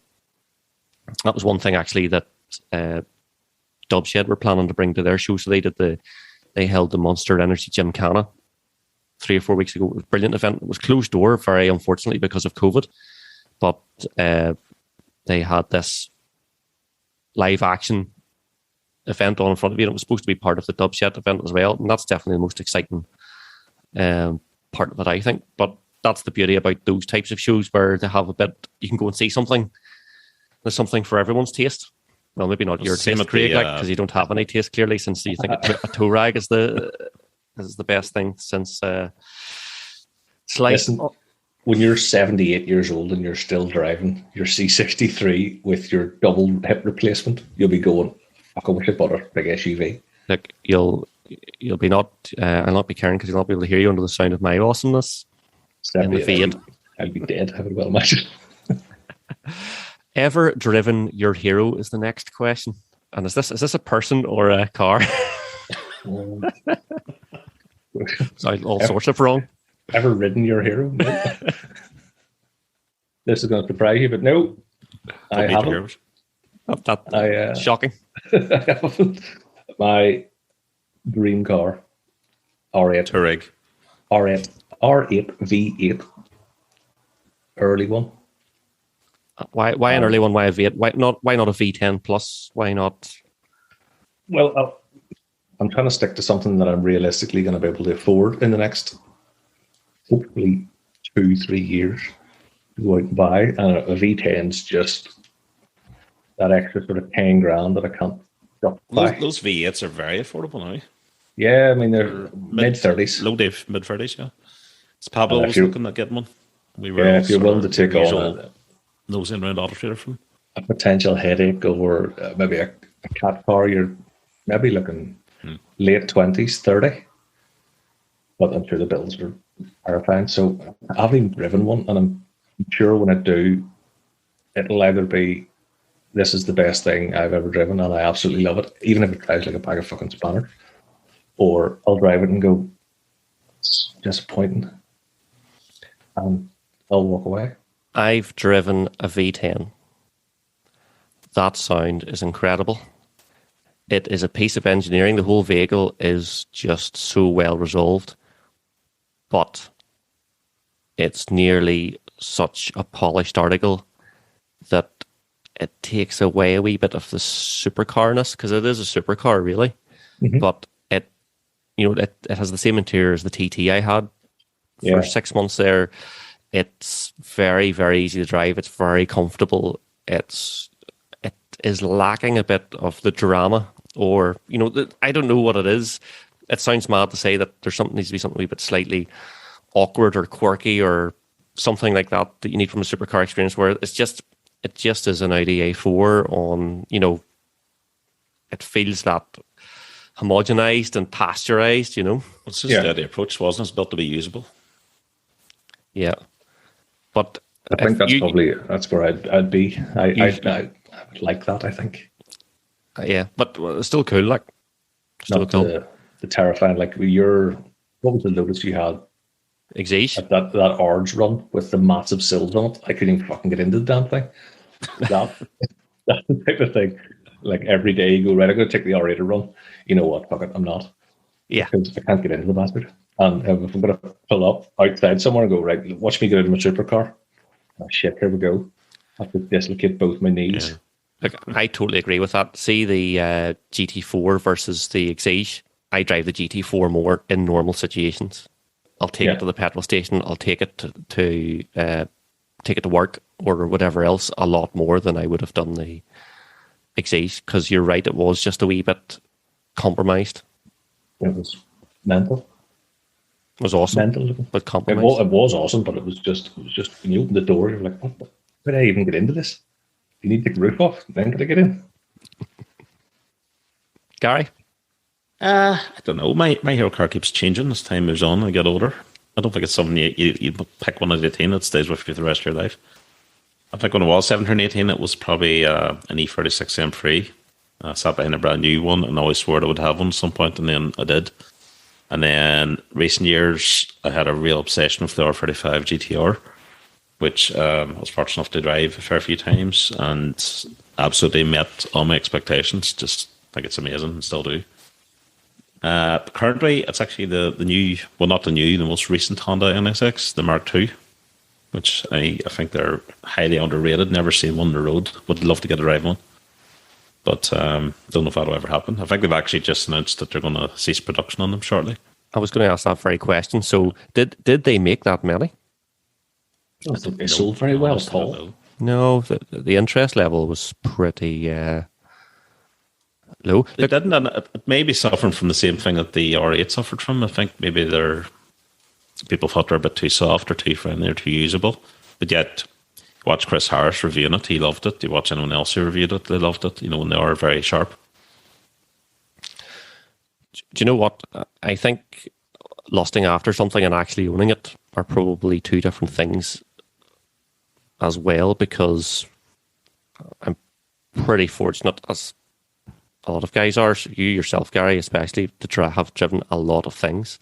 was one thing actually that Dubshed were planning to bring to their show. So they held the Monster Energy Gymkhana 3 or 4 weeks ago. It was a brilliant event. It was closed door, very unfortunately, because of COVID. But they they had this live action event on in front of you. And it was supposed to be part of the Dubshet event as well, and that's definitely the most exciting part of it, I think. But that's the beauty about those types of shows, where they have a bit, you can go and see something. There's something for everyone's taste. Well, maybe not your taste, Craig, because you don't have any taste, clearly, since you think a tow rag is the best thing since slice. Listen, when you're 78 years old and you're still driving your C63 with your double hip replacement, you'll be going, fuck, I wish I bought a big SUV. Look, you'll be not, I'll not be caring, because you'll not be able to hear you under the sound of my awesomeness in the feed. I'll be dead, I would well imagine. Ever driven your hero is the next question. And is this a person or a car? All sorts of wrong. Ever ridden your hero? No. This is going to surprise you, but no, I haven't. Shocking. I haven't. My dream car, R8. Touareg. R8 V8. Early one. Why an early one? Why a V8? Why not a V10 plus? Why not? Well, I'm trying to stick to something that I'm realistically going to be able to afford in the next, hopefully, 2-3 years to go out and buy. And a V10's just that extra sort of 10 grand that I can't buy. Those V8s are very affordable now. Yeah, I mean, they're mid-30s. Mid-30s, yeah. It's Pablo was looking at getting one. If you're willing to take on nose in round auto trader from a potential headache over maybe a cat car, you're maybe looking late 20s, 30. But I'm sure the bills are terrifying. So I haven't even driven one, and I'm sure when I do, it'll either be, this is the best thing I've ever driven and I absolutely love it, even if it drives like a bag of fucking spanners, or I'll drive it and go, it's disappointing, and I'll walk away. I've driven a V10. That sound is incredible. It is a piece of engineering. The whole vehicle is just so well resolved, but it's nearly such a polished article that it takes away a wee bit of the supercarness, because it is a supercar, really. Mm-hmm. But it has the same interior as the TT I had for 6 months there. It's very, very easy to drive. It's very comfortable. It is lacking a bit of the drama, or I don't know what it is. It sounds mad to say that needs to be something a bit slightly awkward or quirky or something like that you need from a supercar experience, where it just is an Audi A4 on, it feels that homogenized and pasteurized, It's just the approach, wasn't it? It's built to be usable. Yeah. But I think that's where I'd be. I would like that, I think. Yeah, but it's still cool, like. Still Not cool. The terrifying, like what was the Lotus you had? Exige. That Arge run with the massive sills on it. I couldn't even fucking get into the damn thing. That's the type of thing. Like every day you go, right, I'm going to take the R8 run. You know what? Fuck it, I'm not. Yeah. Because I can't get into the bastard. And if I'm going to pull up outside somewhere and go, right, watch me get into my supercar. Oh, shit, here we go. I have to dislocate both my knees. Yeah. Look, I totally agree with that. See the GT4 versus the Exige. I drive the GT4 more in normal situations. I'll take it to the petrol station. I'll take it to work or whatever else a lot more than I would have done the Exige, because you're right, it was just a wee bit compromised. It was mental. It was awesome, mental, but compromised. It was awesome, but it was just when you open the door, you're like, what? How did I even get into this? You need to take the roof off, then can I get in? Gary? I don't know. My hero car keeps changing as time moves on and I get older. I don't think it's something you pick one at 18 that stays with you for the rest of your life. I think when I was 17 or 18, it was probably an E36 M3. I sat behind a brand new one and always swore I would have one at some point, and then I did. And then recent years, I had a real obsession with the R35 GTR, which I was fortunate enough to drive a fair few times and absolutely met all my expectations. Just think it's amazing and still do. Currently, it's actually the new, well, not the new, the most recent Honda NSX, the Mark II. which I think they're highly underrated. Never seen one on the road. Would love to get a drive one, but don't know if that'll ever happen. I think they've actually just announced that they're going to cease production on them shortly. I was going to ask that very question. So did they make that many? I don't think they sold very well at all. No, the interest level was pretty low. They didn't, and it may be suffering from the same thing that the R8 suffered from. I think maybe people thought they're a bit too soft or too friendly or too usable. But yet, watch Chris Harris reviewing it, he loved it. You watch anyone else who reviewed it, they loved it, when they are very sharp. Do you know what? I think lusting after something and actually owning it are probably two different things as well, because I'm pretty fortunate, as a lot of guys are, you yourself, Gary, especially, to have driven a lot of things.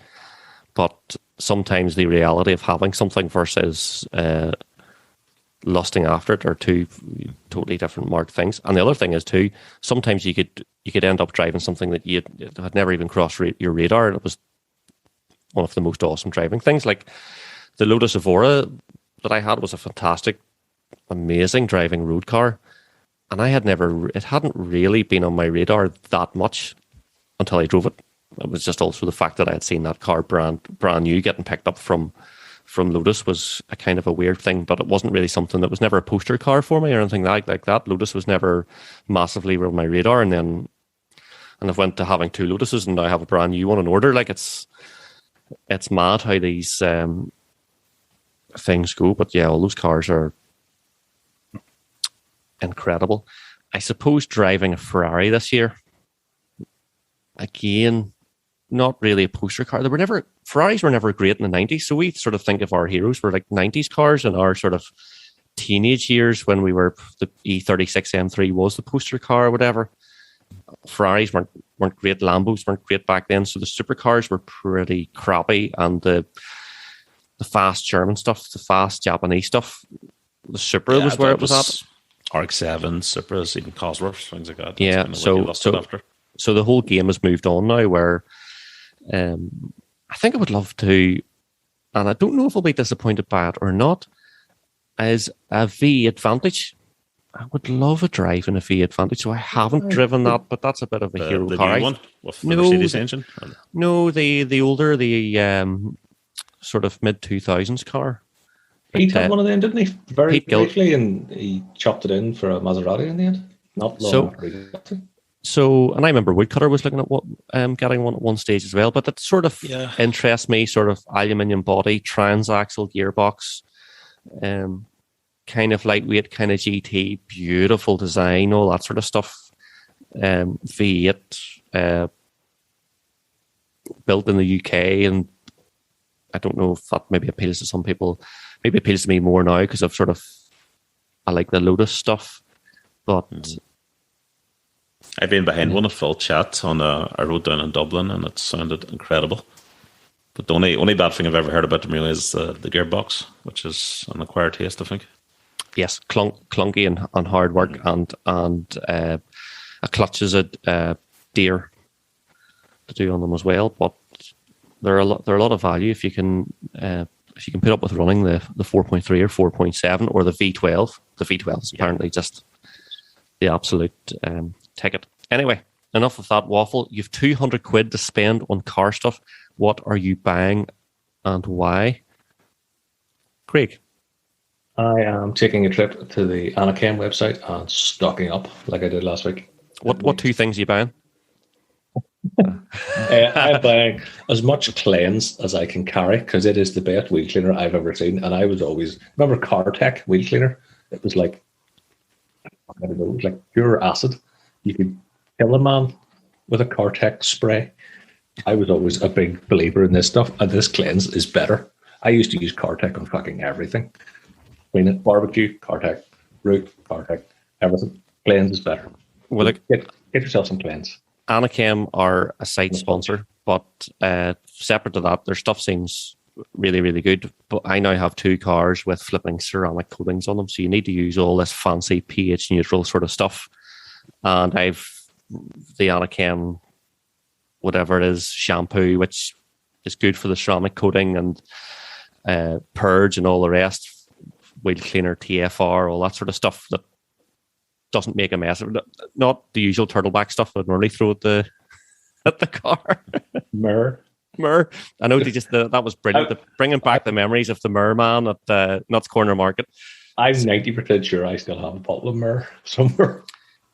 But sometimes the reality of having something versus lusting after it are two totally different marked things. And the other thing is too, sometimes you could end up driving something that you had never even crossed your radar, and it was one of the most awesome driving things. Like the Lotus Evora that I had was a fantastic, amazing driving road car, and it hadn't really been on my radar that much until I drove it. It was just also the fact that I had seen that car brand new getting picked up from Lotus was a kind of a weird thing, but it wasn't really something that was never a poster car for me or anything like that. Lotus was never massively on my radar, and I've went to having two Lotuses, and now I have a brand new one in order. Like it's mad how these things go, but yeah, all those cars are incredible. I suppose driving a Ferrari this year, again, not really a poster car. Ferraris were never great in the 90s, so we sort of think of our heroes were like 90s cars in our sort of teenage years when we were, the E36 M3 was the poster car or whatever. Ferraris weren't great, Lambos weren't great back then, so the supercars were pretty crappy, and the fast German stuff, the fast Japanese stuff, the Supra was where it was at. RX-7, Supras, even Cosworths, things like that. That's yeah, kind of so the whole game has moved on now, where I think I would love to, and I don't know if I'll be disappointed by it or not, is a V Advantage. I would love a drive in a V Advantage, so I haven't driven that, but that's a bit of a hero car. The new one with the Mercedes engine? No, the older, sort of mid-2000s car. He had one of them, didn't he? Very briefly, and he chopped it in for a Maserati in the end. Not long after he got to. So, and I remember Woodcutter was looking at getting one at one stage as well, but that sort of interests me, sort of aluminium body, transaxle gearbox, kind of lightweight, kind of GT, beautiful design, all that sort of stuff. V8, built in the UK, and I don't know if that maybe appeals to some people. Maybe appeals to me more now because I like the Lotus stuff, but I've been behind one at full chat on a road down in Dublin, and it sounded incredible. But the only bad thing I've ever heard about them really is the gearbox, which is an acquired taste, I think. Yes, clunky and hard work, and a clutch is a dear to do on them as well. But they're a lot of value if you can put up with running the 4.3 or 4.7 or the V12. The V12 is apparently just the absolute ticket. Anyway, enough of that waffle. You've 200 quid to spend on car stuff. What are you buying and why? Craig? I am taking a trip to the Anachem website and stocking up like I did last week. What two things are you buying? I'm buying as much cleanse as I can carry because it is the best wheel cleaner I've ever seen. And I was always, remember CarTech wheel cleaner? It was like, I don't know, it was like pure acid. You could kill a man with a CarTech spray. I was always a big believer in this stuff, and this cleanse is better. I used to use CarTech on fucking everything. Clean it, barbecue, CarTech, root, CarTech, everything. Cleanse is better. Well, get yourself some cleanse. Anachem are a site sponsor, but separate to that, their stuff seems really, really good. But I now have two cars with flipping ceramic coatings on them, so you need to use all this fancy pH neutral sort of stuff. And I've the Anachem, whatever it is, shampoo, which is good for the ceramic coating and purge and all the rest. wheel cleaner, TFR, all that sort of stuff that doesn't make a mess. Not the usual turtleback stuff I'd normally throw at the car. Mirror. I know that was brilliant. Bringing back the memories of the Mirror man at Nuts Corner Market. I'm 90% sure I still have a bottle of Mirror somewhere.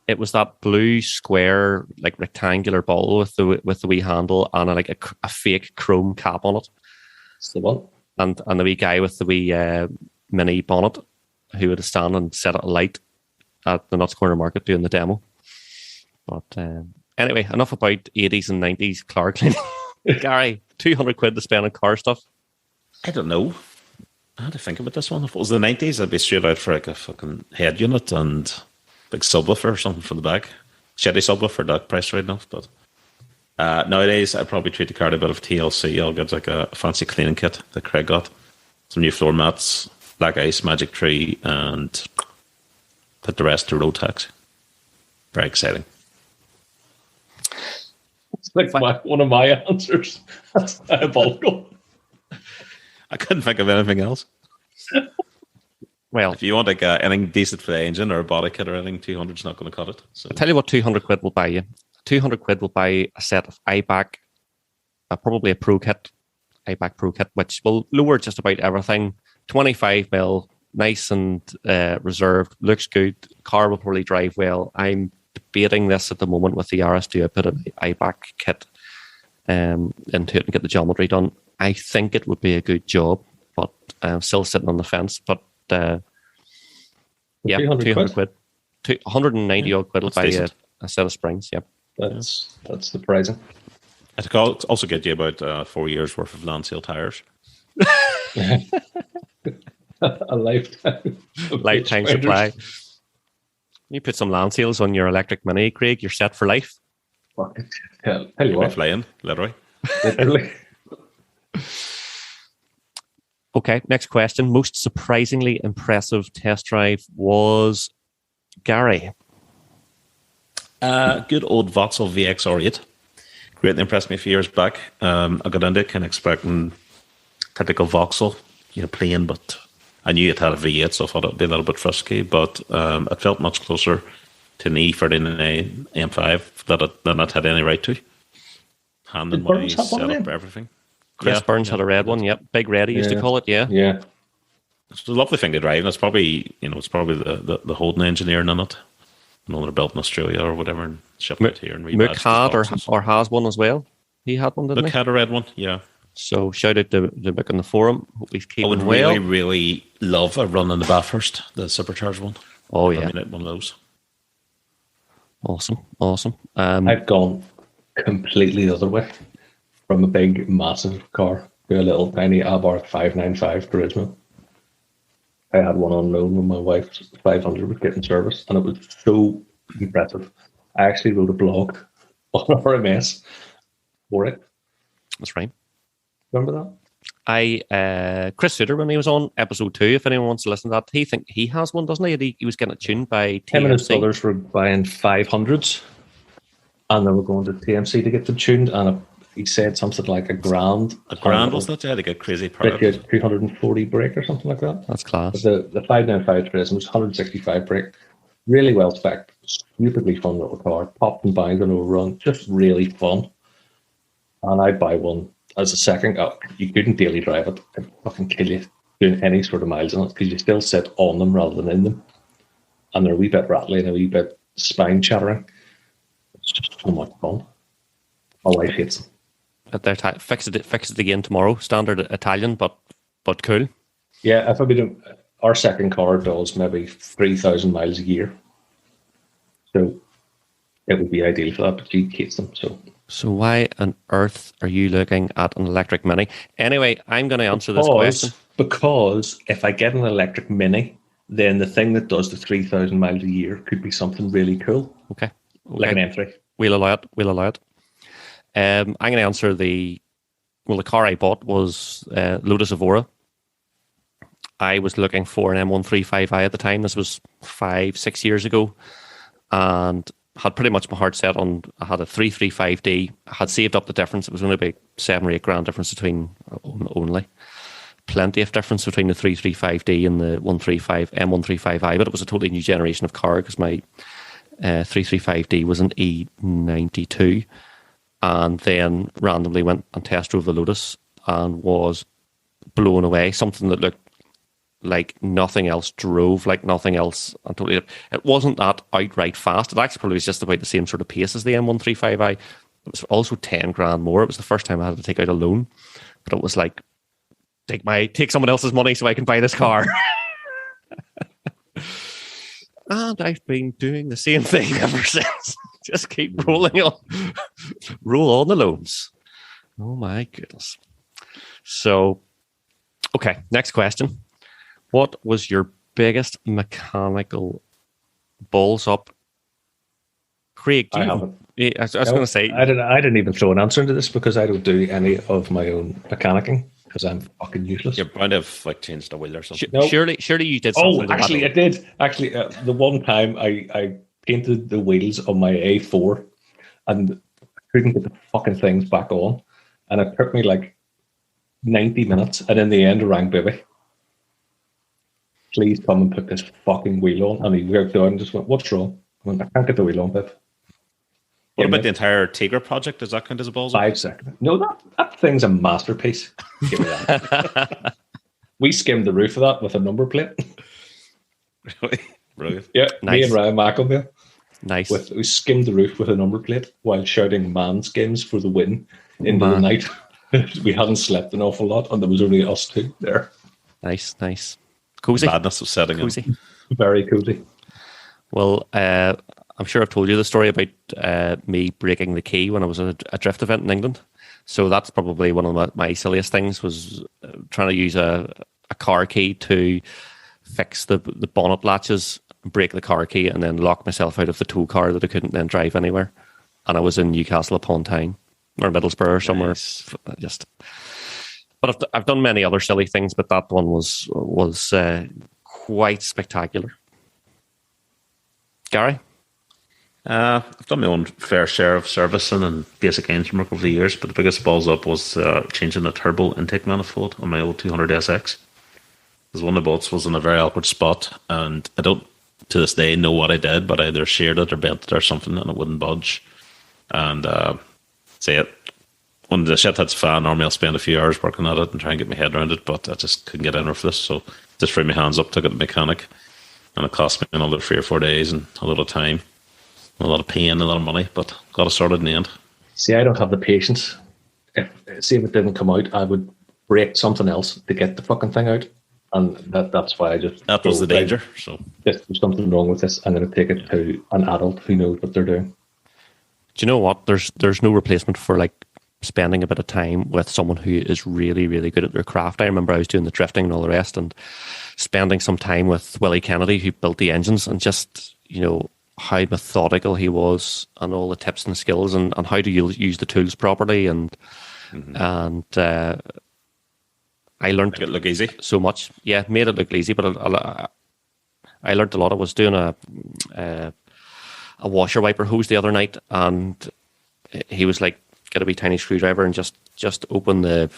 It was that blue square, like rectangular bottle with the wee handle and a fake chrome cap on it. That's the one. And the wee guy with the wee mini bonnet who would stand and set a light at the Nuts Corner Market doing the demo. But anyway, enough about 80s and 90s car cleaning. Gary, 200 quid to spend on car stuff. I don't know. I had to think about this one. If it was the 90s, I'd be straight out for like a fucking head unit and big subwoofer or something from the back. Shitty subwoofer, that price right enough. But nowadays, I'd probably treat the car a bit of TLC. I'll get like a fancy cleaning kit that Craig got. Some new floor mats, black ice, magic tree, and put the rest to road tax. Very exciting. It's like one of my answers. That's diabolical. I couldn't think of anything else. Well, if you want like anything decent for the engine or a body kit or anything, 200's not going to cut it. So. I'll tell you what 200 quid will buy you. 200 quid will buy a set of IBAC, probably a Pro Kit, IBAC Pro Kit, which will lower just about everything. 25mm, nice and reserved, looks good. Car will probably drive well. I'm debating this at the moment with the Yaris. Do I put an IBAC kit into it and get the geometry done? I think it would be a good job, but I'm still sitting on the fence. But yeah, 200 quid. 190 odd quid will buy you a set of springs. Yep. That's surprising. I could also get you about 4 years worth of Lansale tires. A lifetime supply. You put some Lansales on your electric Mini, Craig, you're set for life. Tell you what. Flying, literally. Okay, next question. Most surprisingly impressive test drive was Gary. Good old Vauxhall VXR8. Greatly impressed me a few years back. I got into it kind of expecting typical Vauxhall, plain, but I knew it had a V8, so I thought it would be a little bit frisky, but it felt much closer to an E39 M5 than it had any right to. Handing money, set up everything. Chris Burns had a red one, yep. Big Red, he used to call it, yeah. Yeah. It's a lovely thing to drive, and it's probably the Holden engineering in it. They're built in Australia or whatever and shipped it here and rebadged. Mook had or has one as well. He had one, didn't he? Mook had a red one, yeah. So shout out to Mook on the forum. Hope he's keeping well. I would really, really love a run in the Bathurst, the supercharged one. Oh, yeah. I mean, one of those. Awesome. I've gone completely the other way. From a big, massive car to a little tiny Abarth 595 Turismo. I had one on loan when my wife's 500 was getting service, and it was so impressive. I actually wrote a blog on RMS for it. That's right. Remember that? Chris Suter, when he was on episode 2, if anyone wants to listen to that, he has one, doesn't he? He was getting it tuned by TMC. Him and his brothers were buying 500s, and they were going to TMC to get them tuned, and he said something like a grand. A grand, wasn't it? Yeah, they get crazy power. 240 brake or something like that. That's class. But the 595 Turismo was 165 brake. Really well spec'd. Stupidly fun little car. Popped and banged and overrun. Just really fun. And I'd buy one as a second. You couldn't daily drive it. It'd fucking kill you doing any sort of miles on it because you still sit on them rather than in them. And they're a wee bit rattly and a wee bit spine chattering. It's just so much fun. My wife hates them. At their time, fix it again tomorrow. Standard Italian, but cool. Yeah, if I be doing, our second car does maybe 3,000 miles a year, so it would be ideal for that. But she hates them. So why on earth are you looking at an electric Mini? Anyway, I'm going to answer this question because if I get an electric Mini, then the thing that does the 3,000 miles a year could be something really cool. Okay. Like an M3. We'll allow it. I'm going to answer the car I bought was Lotus Evora. I was looking for an M135i at the time. This was 5-6 years ago, and had pretty much my heart set on. I had a 335D. I had saved up the difference. It was only about $7 or $8 difference between only. plenty of difference between the 335D and the M135i, but it was a totally new generation of car because my 335D was an E92, and then randomly went and test drove the Lotus and was blown away. Something that looked like nothing else, drove like nothing else. And totally, it wasn't that outright fast. It actually probably was just about the same sort of pace as the M135i. It was also 10 grand more. It was the first time I had to take out a loan, but it was like, take someone else's money so I can buy this car. And I've been doing the same thing ever since. Just keep roll on the loans. Oh my goodness. So, okay, next question. What was your biggest mechanical balls up? Craig, I haven't. I was going to say, I didn't even throw an answer into this because I don't do any of my own mechanicking because I'm fucking useless. You're bound to have like changed the wheel or something. Nope. Surely you did something. Oh, actually, I did. Actually, the one time I painted the wheels on my A4 and I couldn't get the fucking things back on, and it took me like 90 minutes, and in the end, I rang Bibby. Please come and put this fucking wheel on. And he worked out and just went, "What's wrong?" I went, "I can't get the wheel on, Bib." What about the entire Tigra project? Does that count as a balls? 5 seconds. No, that thing's a masterpiece. Give me that. We skimmed the roof of that with a number plate. Really? Brilliant. Yeah, Nice. me and Ryan McElville. Nice. We skimmed the roof with a number plate while shouting "man skims" for the win into the night. We hadn't slept an awful lot, and there was only us two there. Nice. Cozy. Madness of setting in. Cozy. Very cozy. Well, I'm sure I've told you the story about me breaking the key when I was at a drift event in England. So that's probably one of my silliest things, was trying to use a car key to fix the bonnet latches, break the car key, and then lock myself out of the tow car that I couldn't then drive anywhere. And I was in Newcastle upon Tyne or Middlesbrough or somewhere. Nice. But I've done many other silly things, but that one was quite spectacular. Gary? I've done my own fair share of servicing and basic engine work over the years, but the biggest balls up was changing the turbo intake manifold on my old 200 SX. Because one of the bolts was in a very awkward spot, and I don't, to this day, know what I did, but I either sheared it or bent it or something, and it wouldn't budge. And say it, when the shit hits the fan, normally I'll spend a few hours working at it and try and get my head around it, but I just couldn't get in for this, so just threw my hands up, took it to the mechanic, and it cost me another 3 or 4 days and a lot of time. A lot of pain, a lot of money, but got it sorted in the end. See, I don't have the patience. If it didn't come out, I would break something else to get the fucking thing out. And that's why I just... That was the danger. So if there's something wrong with this, I'm going to take it to an adult who knows what they're doing. Do you know what? There's no replacement for like spending a bit of time with someone who is really, really good at their craft. I remember I was doing the drifting and all the rest, and spending some time with Willie Kennedy, who built the engines, and just, how methodical he was, and all the tips and skills, and how to use the tools properly, and I learned make it look easy. so much. Yeah, made it look easy, but I learned a lot. I was doing a washer wiper hose the other night, and he was like, "Get a wee tiny screwdriver and just open the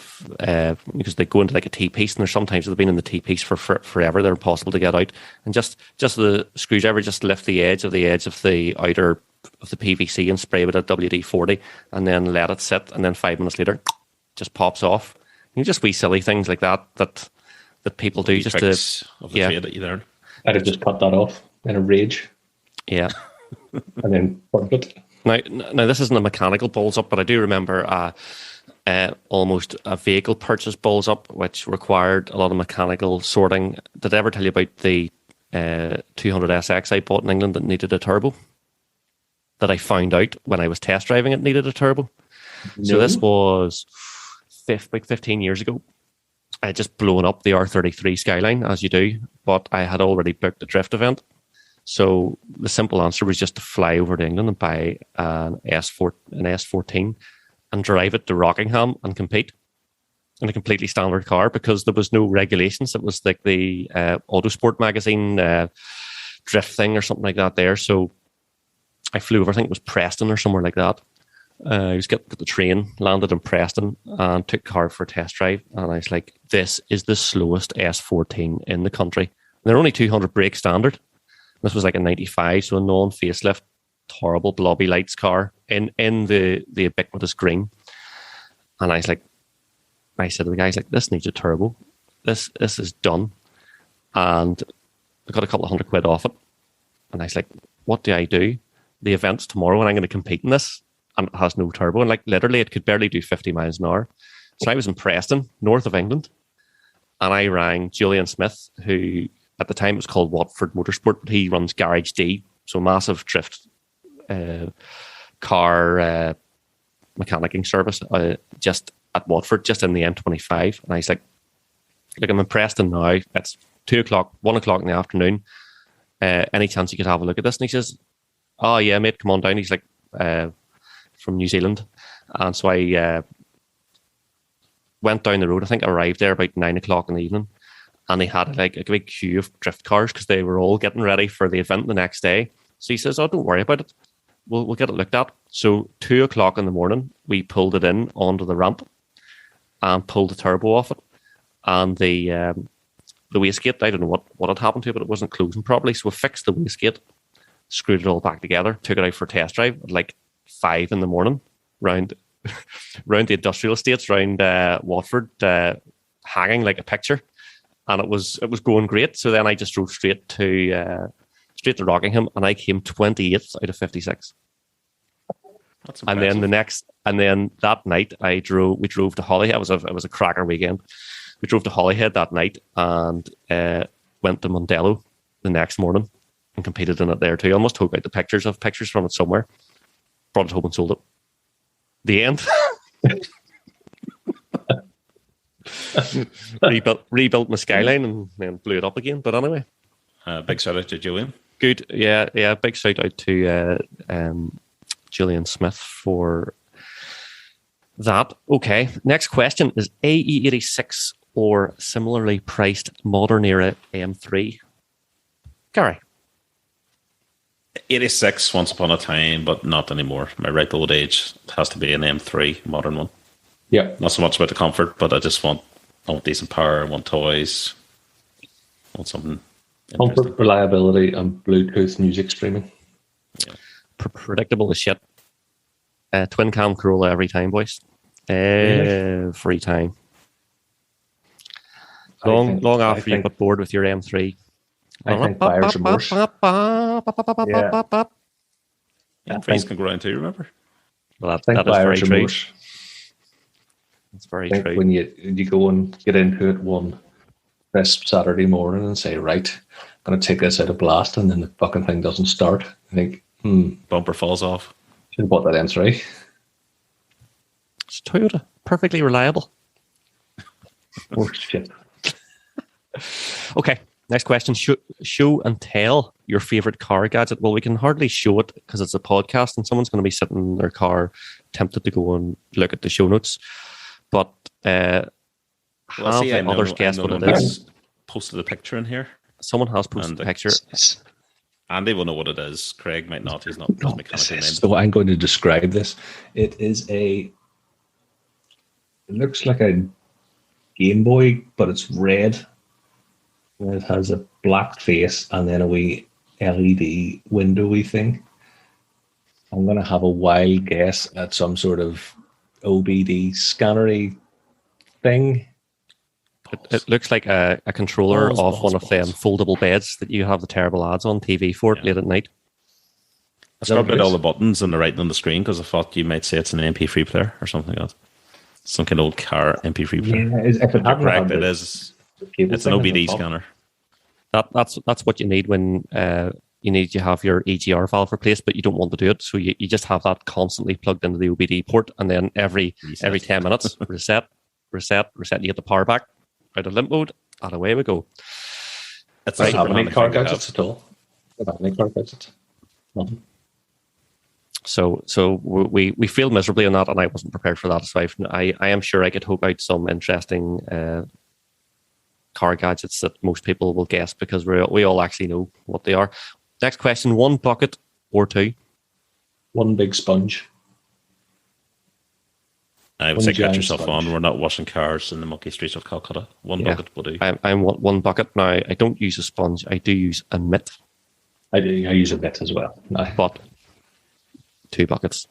because they go into like a T-piece, and there's sometimes they've been in the T-piece for forever. They're impossible to get out. And just the screwdriver, just lift the edge of the outer of the PVC and spray with a WD-40, and then let it sit, and then 5 minutes later, just pops off. Just wee silly things like that people do just tricks to of the trade that you learn. I'd have just cut that off in a rage yeah. and then burnt it. Now this isn't a mechanical balls up, but I do remember almost a vehicle purchase balls up, which required a lot of mechanical sorting. Did I ever tell you about the 200SX I bought in England that needed a turbo? That I found out when I was test driving it needed a turbo. No. So this was about 15 years ago. I had just blown up the R33 Skyline, as you do, but I had already booked a drift event. So the simple answer was just to fly over to England and buy an S14 and drive it to Rockingham and compete in a completely standard car, because there was no regulations. It was like the Autosport magazine drift thing or something like that there. So I flew over, I think it was Preston or somewhere like that. He was getting the train, landed in Preston, and took car for a test drive. And I was like, "This is the slowest S14 in the country." And they're only 200 brake standard. This was like a 95, so a non-facelift, horrible blobby lights car in the ubiquitous green. And I said to the guys, like, "This needs a turbo. This is done." And I got a couple of £100 off it. And I was like, "What do I do? The event's tomorrow, and I'm going to compete in this." And it has no turbo. And like literally it could barely do 50 miles an hour. So I was in Preston, north of England, and I rang Julian Smith, who at the time it was called Watford Motorsport, but he runs Garage D, so massive drift car mechanicking service just at Watford, just in the M25. And I was like, "Look, I'm in Preston now. It's 2 o'clock, 1 o'clock in the afternoon. Any chance you could have a look at this?" And he says, "Oh yeah, mate, come on down." He's like, from New Zealand. And so I went down the road. I think I arrived there about 9 o'clock in the evening, and they had like a big queue of drift cars because they were all getting ready for the event the next day. So he says, "Oh, don't worry about it. We'll get it looked at." So 2 o'clock in the morning, we pulled it in onto the ramp and pulled the turbo off it. And the wastegate, I don't know what had happened to it, but it wasn't closing properly. So we fixed the wastegate, screwed it all back together, took it out for a test drive at like 5 in the morning round the industrial estates round Watford, hanging like a picture, and it was going great. So then I just drove straight to Rockingham, and I came 28th out of 56. That's and then that night we drove to Holyhead. It was a cracker weekend. We drove to Holyhead that night and went to Mondello the next morning and competed in it there too. I almost took out the pictures from it somewhere. Brought it home and sold it. The end. rebuilt my Skyline and then blew it up again. But anyway, big shout out to Julian. Good, yeah. Big shout out to Julian Smith for that. Okay, next question is AE86 or similarly priced modern era M3. Gary. 86 once upon a time, but not anymore. My ripe old age has to be an M3 modern one. Yeah. Not so much about the comfort, but I want decent power, I want toys, I want something comfort, reliability, and Bluetooth music streaming. Yeah. Predictable as shit. Twin cam Corolla every time, boys. Every time. Long after you got bored with your M3. I think buyer's remorse. M3s can go around too, remember? Well, that is very true. That's very true. When you go and get into it one crisp Saturday morning and say, right, I'm going to take this out of blast, and then the fucking thing doesn't start. I think, bumper falls off. Should have bought that M3. It's Toyota. Perfectly reliable. Oh, shit. Okay. Next question. Show and tell your favorite car gadget. Well, we can hardly show it because it's a podcast and someone's going to be sitting in their car tempted to go and look at the show notes. But others guess what it is. Posted a picture in here. Someone has posted a picture. Andy will know what it is. Craig might not. He's not mechanically named. So I'm going to describe this. It looks like a Game Boy, but it's red. It has a black face and then a wee LED windowy thing. I'm going to have a wild guess at some sort of OBD scannery thing. It looks like a controller of one of them foldable beds that you have the terrible ads on TV for late at night. I scrubbed out all the buttons and the writing on the screen because I thought you might say it's an MP3 player or something like that. Some kind of old car MP3 player. Yeah, if it You're correct, it is. It's an OBD scanner. That's what you need when you need to have your EGR valve replaced, but you don't want to do it. So you just have that constantly plugged into the OBD port, and then every 10 minutes, reset, you get the power back out of limp mode, and away we go. It's not have any car gadgets at all. Not any car gadgets. Nothing. So we failed miserably on that, and I wasn't prepared for that. So I am sure I could hope out some interesting car gadgets that most people will guess because we all actually know what they are. Next question: one bucket or two? One big sponge. I would One say catch giant yourself sponge. on. We're not washing cars in the mucky streets of Calcutta. One Yeah. bucket will do. I'm one bucket now. I don't use a sponge. I do use a mitt, I use a bit as well. No. but 2 buckets.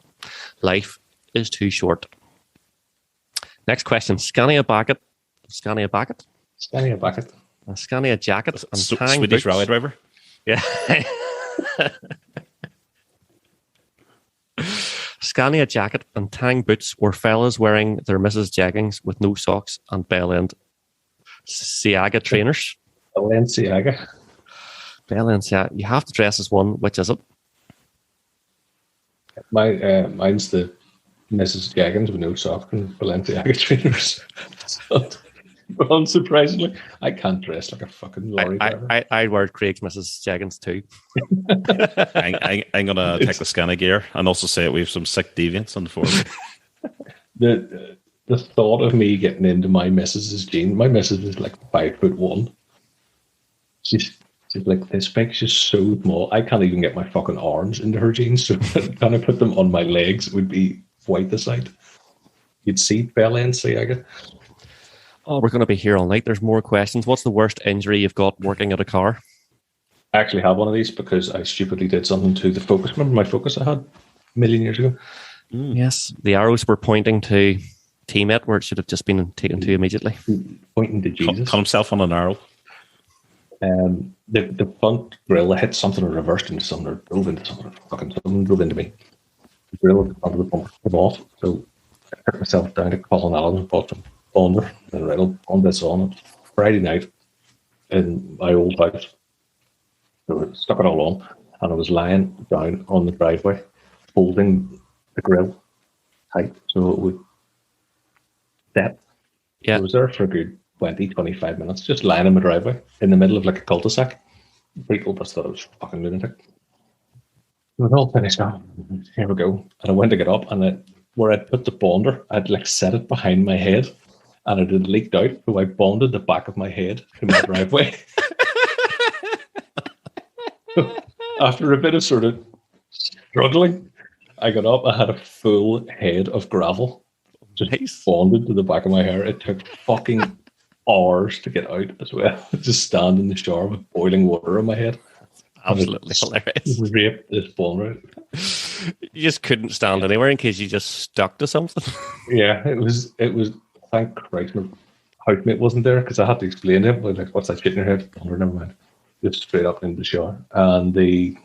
Life is too short. Next question: Scania bucket, Scanning a bucket. a Scania jacket, and Tang Swedish boots. rally driver. Yeah. Scania jacket and Tang boots were fellas wearing their Mrs. Jeggings with no socks and bell end Siaga trainers. Balenciaga. Bell end Siaga. You have to dress as one. Which is it? Mine's the Mrs. Gaggins with no sock and Balenciaga trainers. So, unsurprisingly, I can't dress like a fucking lorry driver. I'd wear Craig's Mrs. Jeggings too. I'm gonna take the Scania gear and also say we have some sick deviants on the forum. The thought of me getting into my missus's jeans. My missus is like 5'1". She's like this big. She's so small. I can't even get my fucking arms into her jeans. So when I put them on my legs, it would be quite the sight. You'd see Balenciaga. Oh, we're going to be here all night. There's more questions. What's the worst injury you've got working at a car? I actually have one of these because I stupidly did something to the Focus. Remember my Focus I had a million years ago? Yes. The arrows were pointing to T-Met where it should have just been taken to immediately. Pointing to Jesus. Cut himself on an arrow. The front grill, I hit something or reversed into something or drove into something. Fucking something drove into me. The grill at the front of the bumper came off. So I took myself down to Colin Allen and bought some bonder and right on this on it. Friday night in my old house. So I stuck it all on and I was lying down on the driveway holding the grill tight so it would step. Yeah. I was there for a good 20, 25 minutes, just lying in my driveway in the middle of like a cul-de-sac. People just thought I was fucking lunatic. It was all finished now. Here we go. And I went to get up and where I'd put the bonder, I'd like set it behind my head and it had leaked out. So I bonded the back of my head to my driveway. After a bit of sort of struggling, I got up. I had a full head of gravel just Nice. bonded to the back of my hair. It took fucking hours to get out as well. Just stand in the shower with boiling water on my head. Absolutely hilarious. Rape this bone out. You just couldn't stand anywhere in case you just stuck to something. Yeah, it was. Thank Christ my housemate wasn't there because I had to explain to him like, "What's that shit in your head?" Oh, never mind. Just straight up into the shower. And we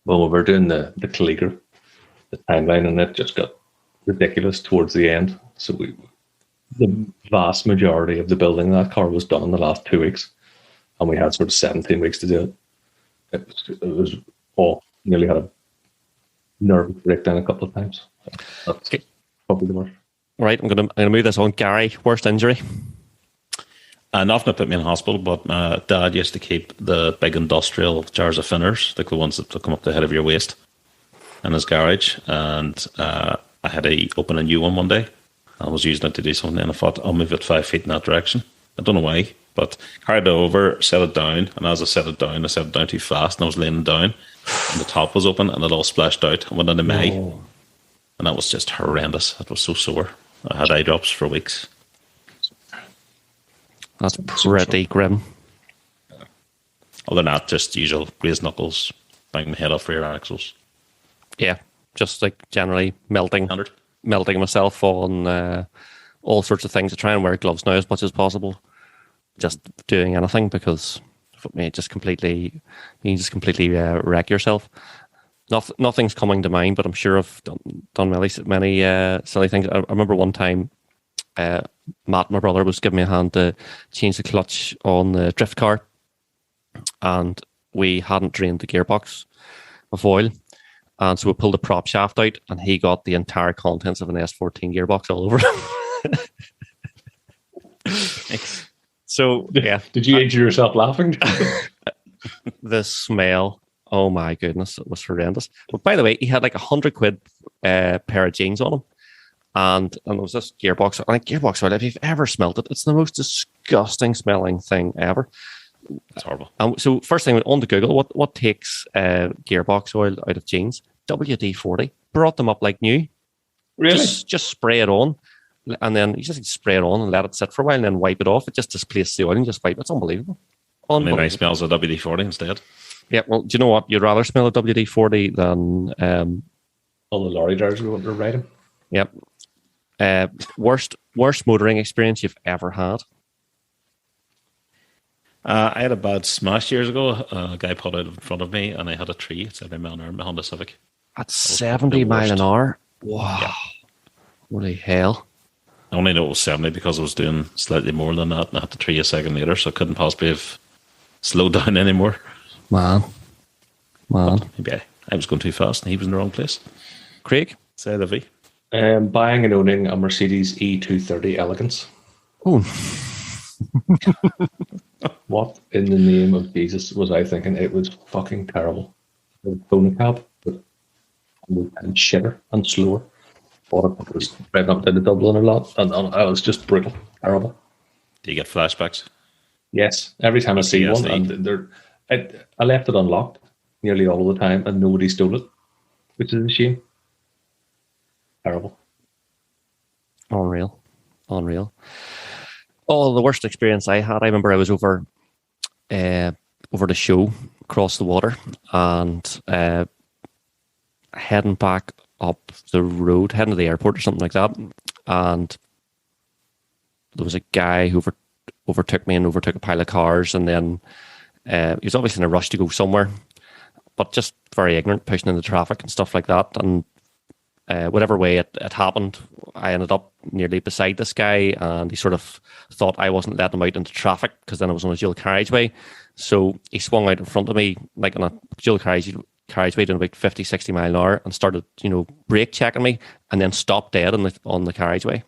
were doing the Cleager, the timeline, and it just got ridiculous towards the end. So the vast majority of the building of that car was done in the last 2 weeks, and we had sort of 17 weeks to do it. It was all nearly had a nervous breakdown a couple of times. That's Okay. probably the worst. Right, I'm gonna move this on. Gary, worst injury? Nothing that put me in hospital, but my dad used to keep the big industrial jars of thinners, like the ones that come up the head of your waist, in his garage. And I had to open a new one day. I was using it to do something, and I thought, I'll move it 5 feet in that direction. I don't know why, but carried it over, set it down, and as I set it down too fast, and I was laying down, and the top was open, and it all splashed out and went into May. Oh. And that was just horrendous. It was so sore. I had eye drops for weeks. That's pretty grim. Other than that, just usual raised knuckles, bang my head off rear axles. Yeah, just like generally melting 100. myself on all sorts of things. I try and wear gloves now as much as possible. Just doing anything because for me, you just completely wreck yourself. Nothing's coming to mind, but I'm sure I've done many silly things. I remember one time, Matt, my brother, was giving me a hand to change the clutch on the drift car, and we hadn't drained the gearbox of oil, and so we pulled the prop shaft out, and he got the entire contents of an S14 gearbox all over him. So yeah, Did you injure yourself laughing? the smell. Oh my goodness, it was horrendous. But by the way, he had like £100 pair of jeans on him, and there was this gearbox. And like gearbox oil, if you've ever smelt it, it's the most disgusting smelling thing ever. It's horrible. And so first thing, I went on to Google what takes gearbox oil out of jeans. WD-40 brought them up like new. Really? Just spray it on, and then you just spray it on and let it sit for a while, and then wipe it off. It just displaces the oil and just wipe. It's unbelievable. Maybe I smells of WD-40 instead. Yeah, well, do you know what? You'd rather smell a WD-40 than all the lorry drivers we want to ride him. Yep. Worst motoring experience you've ever had? I had a bad smash years ago. A guy pulled out in front of me, and I had a tree at 70 mile an hour in my Honda Civic. At 70 mile an hour? Wow. Yeah. Holy hell. I only know it was 70 because I was doing slightly more than that, and I had the tree a second later, so I couldn't possibly have slowed down anymore. Man. But maybe I was going too fast, and he was in the wrong place. Craig? Say the V. Buying and owning a Mercedes E230 Elegance. Oh. What in the name of Jesus was I thinking? It was fucking terrible. The phone cab, and shitter and slower. But it was right up to the Dublin a lot, and I was just brutal, terrible. Do you get flashbacks? Yes, every time I see one, PTSD. and I left it unlocked nearly all of the time, and nobody stole it, which is a shame. Terrible. Unreal. Oh, the worst experience I had. I remember I was over the show across the water, and heading back up the road, heading to the airport or something like that, and there was a guy who overtook me and overtook a pile of cars, and then he was obviously in a rush to go somewhere, but just very ignorant, pushing into traffic and stuff like that, and whatever way it happened, I ended up nearly beside this guy, and he sort of thought I wasn't letting him out into traffic because then I was on a dual carriageway. So he swung out in front of me, like on a dual carriageway doing about 50, 60 mile an hour, and started, brake checking me, and then stopped dead on the carriageway.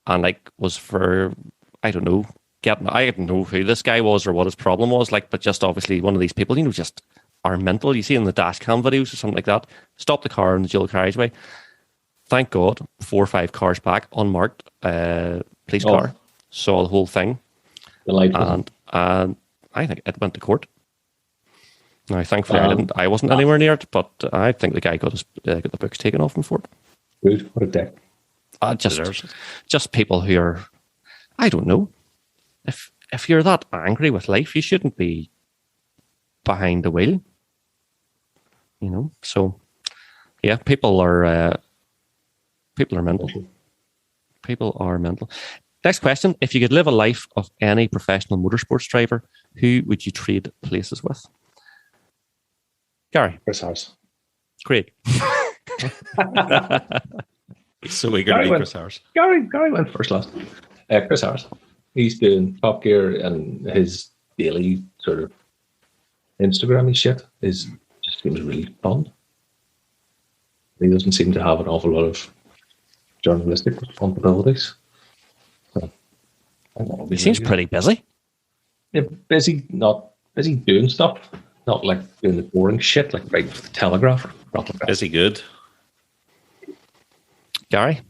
And was for, I don't know, I didn't know who this guy was or what his problem was, but just obviously one of these people, just are mental. You see in the dash cam videos or something like that. Stop the car on the dual carriageway. Thank God, 4 or 5 cars back, unmarked police car, saw the whole thing, and I think it went to court. Now, thankfully, I wasn't anywhere near it, but I think the guy got the books taken off him for it. Good, what a dick. Just people who are, I don't know, if you're that angry with life, you shouldn't be behind the wheel. So yeah, people are mental. People are mental. Next question: if you could live a life of any professional motorsports driver, who would you trade places with? Gary. Chris Harris. Great. He's so eager to be Chris Harris. Gary went first last. Chris Harris. He's doing Top Gear, and his daily sort of Instagram shit just seems really fun. He doesn't seem to have an awful lot of journalistic responsibilities. So, he seems pretty busy. Yeah, busy doing stuff, not doing the boring shit writing for the Telegraph. Busy good. Gary?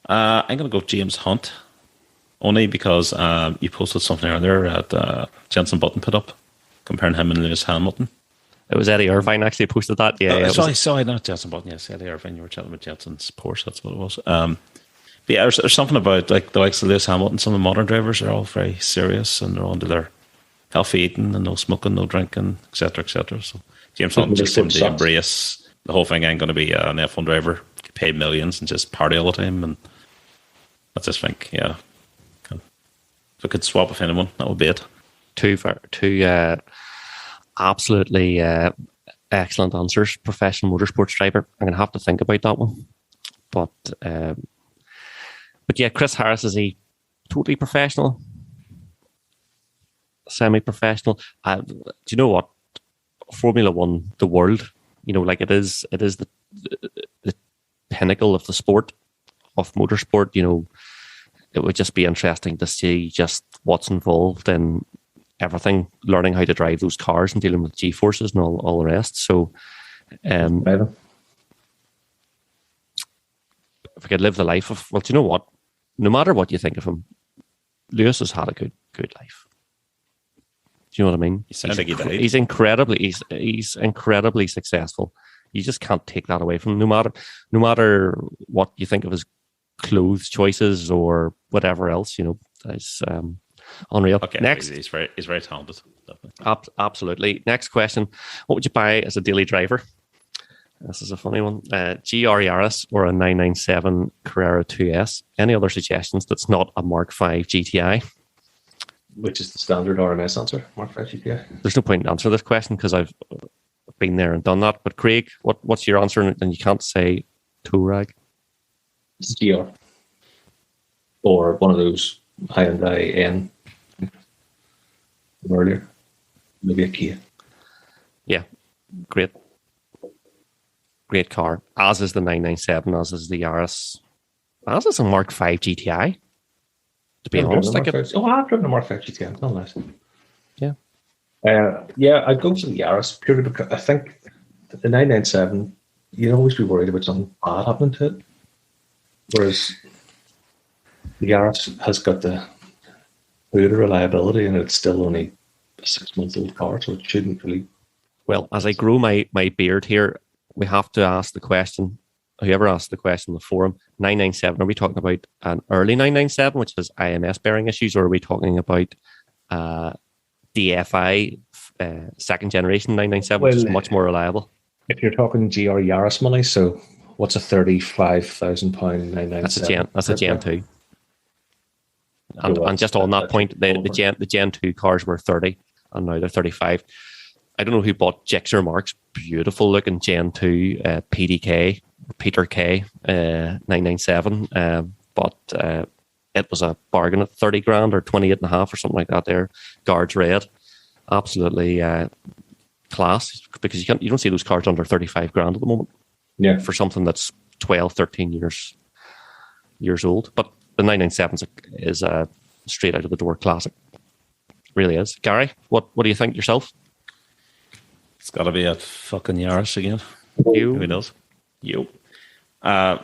I'm going to go James Hunt, only because you posted something earlier at Jenson Button put up, comparing him and Lewis Hamilton. It was Eddie Irvine actually posted that. Yeah, sorry, not Jenson Button. Yes, Eddie Irvine. You were chatting about Jenson's Porsche. That's what it was. But yeah, there's something about the likes of Lewis Hamilton. Some of the modern drivers are all very serious, and they're on to their healthy eating and no smoking, no drinking, etc., etc. So James Hunt just seemed to embrace the whole thing. I'm going to be an F1 driver, get paid millions, and just party all the time. And I just think, yeah, if I could swap with anyone, that would be it. Two absolutely excellent answers. Professional motorsports driver. I'm going to have to think about that one. But yeah, Chris Harris, is he totally professional? Semi-professional? Do you know what? Formula One, the world, it is the pinnacle of the sport, of motorsport. It would just be interesting to see just what's involved in everything, learning how to drive those cars and dealing with G-forces and all the rest. So if I could live the life of, well, do you know what? No matter what you think of him, Lewis has had a good life. Do you know what I mean? He sounds like he died. He's incredibly successful. You just can't take that away from them, no matter what you think of his clothes choices or whatever else. It's unreal. Okay, Next, he's very talented. Definitely. Absolutely. Next question: what would you buy as a daily driver? This is a funny one. GR Yaris or a 997 Carrera 2S. Any other suggestions that's not a Mark V GTI? Which is the standard RMS answer, Mark V GTI. There's no point in answering this question because I've been there and done that. But Craig, what's your answer? And you can't say Touareg. It's GR. Or one of those Hyundai N from earlier. Maybe a Kia. Yeah, great car. As is the 997, as is the Yaris, as is a Mark V GTI. To be honest, I've driven a Mark V GTI. It's not nice. Yeah. I'd go for the Yaris purely because I think the 997, you'd always be worried about something bad happening to it. Whereas the Yaris has got the good reliability and it's still only a 6-month-old car, so it shouldn't really. Well, as I grow my beard here, we have to ask the question, whoever asked the question in the forum, 997, are we talking about an early 997, which has IMS bearing issues, or are we talking about DFI second generation 997, which is much more reliable? If you're talking GR Yaris money, so what's a £35,000 997? That's a Gen 2. And just on that point, the Gen 2 cars were 30, and now they're 35. I don't know who bought Gixxer Mark's beautiful looking Gen 2 PDK, Peter K 997, but it was a bargain at 30 grand or 28 and a half or something like that there. Guards red. Absolutely class, because you don't see those cars under 35 grand at the moment. Yeah. For something that's 12, 13 years old. But the 997 is a straight out of the door classic. Really is. Gary, what do you think yourself? It's got to be a fucking Yaris again. You? Who knows? You. I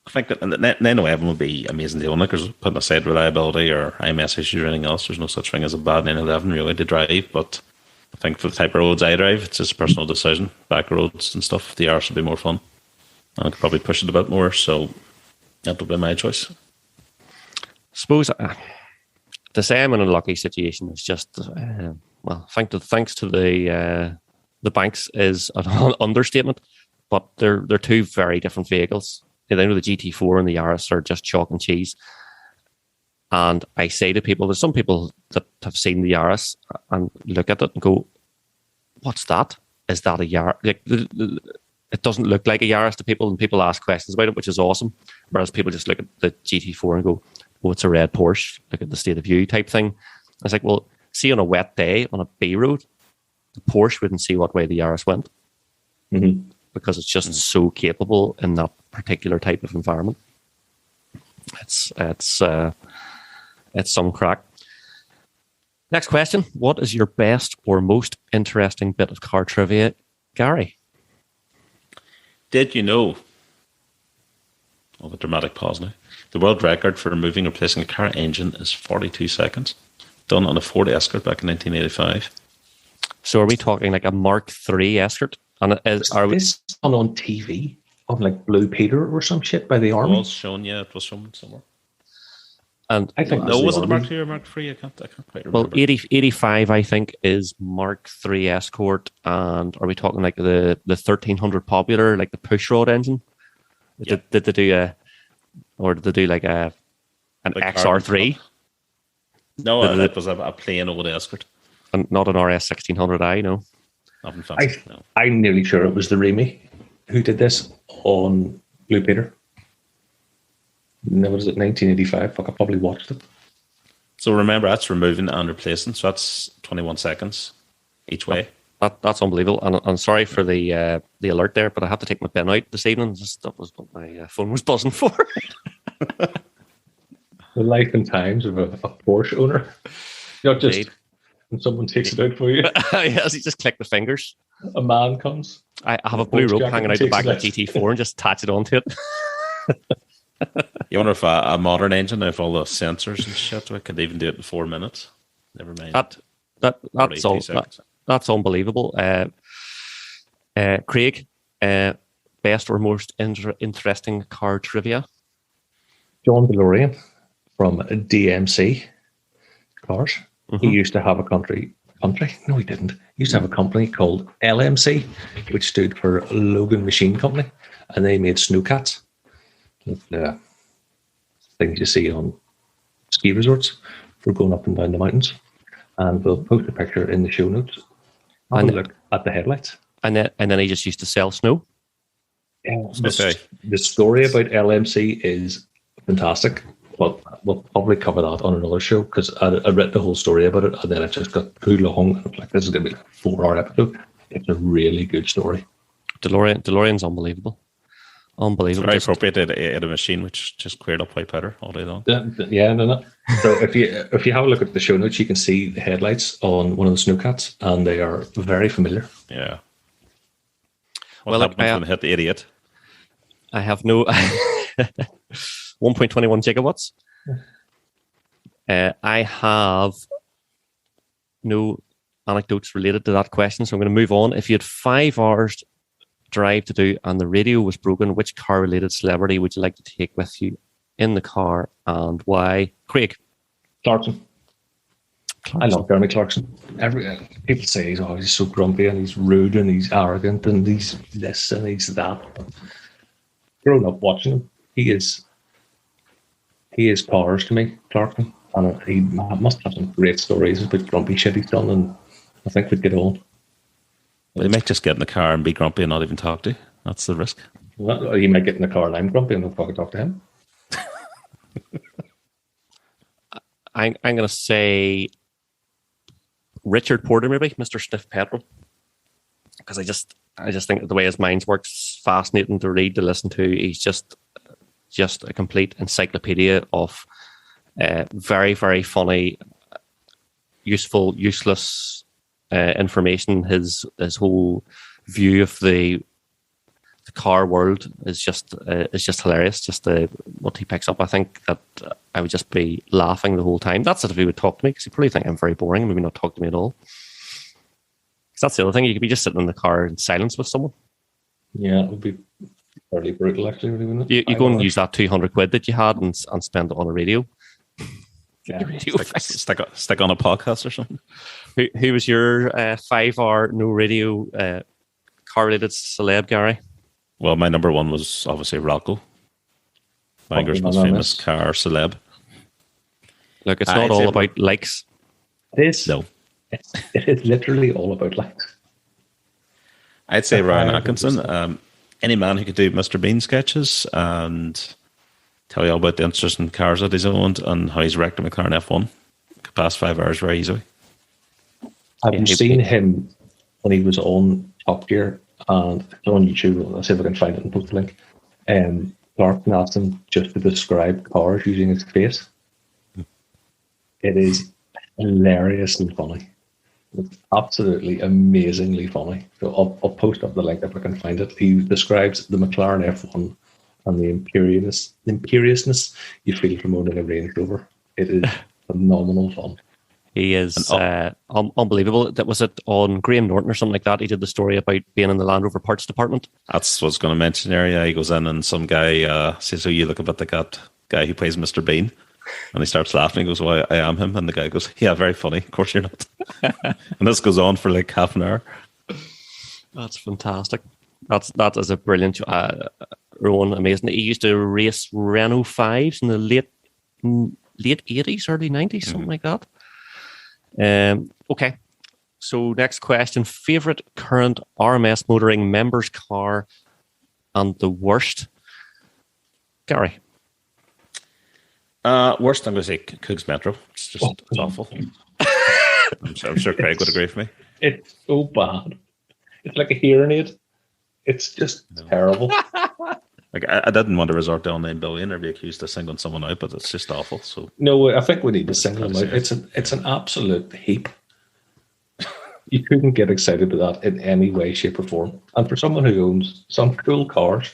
think that the 911 would be amazing to own, because putting aside reliability or IMS issues or anything else, there's no such thing as a bad 911 really to drive. But I think for the type of roads I drive, it's just a personal decision. Back roads and stuff, the Yaris would be more fun. I could probably push it a bit more, so that would be my choice. I suppose to say I'm in a lucky situation is just thanks to the banks is an understatement. But they're two very different vehicles. I know the GT4 and the Yaris are just chalk and cheese. And I say to people, there's some people that have seen the Yaris and look at it and go, "What's that? Is that a Yaris?" Like, it doesn't look like a Yaris to people, and people ask questions about it, which is awesome. Whereas people just look at the GT4 and go, "Oh, it's a red Porsche. Look at the state of view," type thing. It's like, well, see, on a wet day on a B road, the Porsche wouldn't see what way the Yaris went. Mm-hmm. Because it's just so capable in that particular type of environment. It's some crack. Next question. What is your best or most interesting bit of car trivia, Gary? Did you know, the dramatic pause now, the world record for removing or replacing a car engine is 42 seconds, done on a Ford Escort back in 1985. So are we talking like a Mark III Escort? And this on TV on like Blue Peter or some shit by the Army? It was shown, yeah, it was shown somewhere. And I think was it Mark II or Mark III? I can't quite remember. Well, 85 I think is Mark III Escort, and are we talking like the 1300 Popular, like the pushrod engine? Yeah. Did they do like an XR3? No, it was a plain old Escort. And not an RS 1600i, no. I'm nearly sure it was the Remy who did this on Blue Peter. What was it, 1985? Fuck, I probably watched it. So remember, that's removing and replacing. So that's 21 seconds each way. That's unbelievable. And I'm sorry for the alert there, but I had to take my bin out this evening. That was what my phone was buzzing for. The life and times of a Porsche owner. Not just... Indeed. And someone takes it out for you. Yes, you just click the fingers. A man comes. I have a blue rope hanging out the back of the GT4 and just attach it onto it. You wonder if a modern engine, if all the sensors and shit, we could even do it in 4 minutes. Never mind. That's unbelievable. Craig, best or most interesting car trivia? John DeLorean from DMC Cars. He used to have a country? No, he didn't. He used to have a company called LMC, which stood for Logan Machine Company, and they made snowcats. The things you see on ski resorts for going up and down the mountains. And we'll post a picture in the show notes. Have a look at the headlights. And then he just used to sell snow. Yeah, the story about LMC is fantastic, but we'll probably cover that on another show because I read the whole story about it and then it just got too long. And like, this is going to be like a 4-hour episode. It's a really good story. DeLorean's unbelievable. Unbelievable. It's very appropriate at a machine which just cleared up white powder all day long. Yeah, no. So if you have a look at the show notes, you can see the headlights on one of the snowcats, and they are very familiar. Yeah. What happened when they hit the idiot? I have no 1.21 gigawatts. I have no anecdotes related to that question, so I'm going to move on. If you had 5 hours drive to do and the radio was broken, which car related celebrity would you like to take with you in the car and why? Craig. Clarkson. I love Jeremy Clarkson. People say he's so grumpy and he's rude and he's arrogant and he's this and he's that. Growing up watching him, he is cars to me, Clarkson, and he must have some great stories about grumpy shit he's done, and I think we'd get on. Well, he might just get in the car and be grumpy and not even talk to you. That's the risk. Well, he might get in the car and I'm grumpy and I'll probably talk to him. I'm going to say Richard Porter, maybe Mr. Sniff Petrol, because I just think the way his mind works, fascinating to read, to listen to. He's just a complete encyclopedia of very, very funny, useful, useless information. His whole view of the car world is just hilarious. Just what he picks up. I think that I would just be laughing the whole time. That's if he would talk to me, because he'd probably think I'm very boring and maybe not talk to me at all. Because that's the other thing. You could be just sitting in the car in silence with someone. Yeah, it would be fairly brutal, actually. Wouldn't it? You go and use that 200 quid that you had and spend it on a radio. Yeah, stick on a podcast or something. Who was your 5-hour no radio car-related celeb, Gary? Well, my number one was obviously Rocco, Bangor's most famous car celeb. Look, it's not all about likes. It is. No. It is literally all about likes. I'd say Ryan Atkinson. Any man who could do Mr. Bean sketches and tell you all about the interesting cars that he's owned and how he's wrecked a McLaren F1. Could pass 5 hours very easily. I've seen him when he was on Top Gear, and it's on YouTube. I'll see if I can find it and post the link. Clarkson asked him just to describe cars using his face. It is hilariously funny. It's absolutely amazingly funny. So I'll post up the link if I can find it. He describes the McLaren F1 and the imperiousness you feel from owning a Range Rover. It is phenomenal fun. He is unbelievable. That was it on Graham Norton or something like that. He did the story about being in the Land Rover parts department. That's what I was going to mention there. Yeah, he goes in and some guy says, "Oh, you look a bit like that guy who plays Mr. Bean." And he starts laughing. He goes, "Well, I am him." And the guy goes, "Yeah, very funny. Of course you're not." And this goes on for like half an hour. That's fantastic. That is a brilliant Rowan, amazing. He used to race Renault 5s in the late 80s, early 90s, something like that. Okay, so next question. Favorite current RMS Motoring members car and the worst? Gary. Worst, I'm going to say Cougs Metro. It's awful. I'm sure Craig would agree with me. It's so bad. It's like a hearing aid. It's just terrible. Like I didn't want to resort to online bullying or be accused of singling someone out, but it's just awful. So no, I think we need to single them out. It's an absolute heap. You couldn't get excited about that in any way, shape, or form. And for someone who owns some cool cars,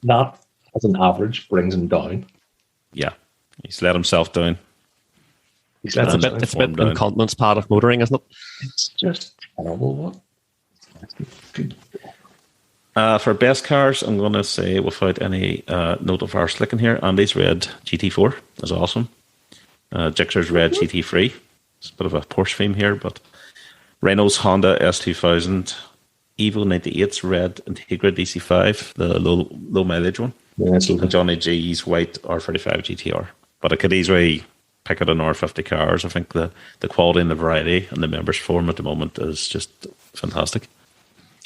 that as an average brings him down. Yeah, he's let himself down. It's a bit incontinence part of motoring, isn't it? It's just terrible. What? For best cars, I'm going to say, without any note of our slicking here, Andy's red GT4 is awesome. Gixxer's red GT3. It's a bit of a Porsche theme here, but Renault's Honda S2000, Evo 98's red Integra DC5, the low mileage one, and Johnny G's white R35 GTR. But I could easily pick out an R50 cars. I think the quality and the variety and the members forum at the moment is just fantastic.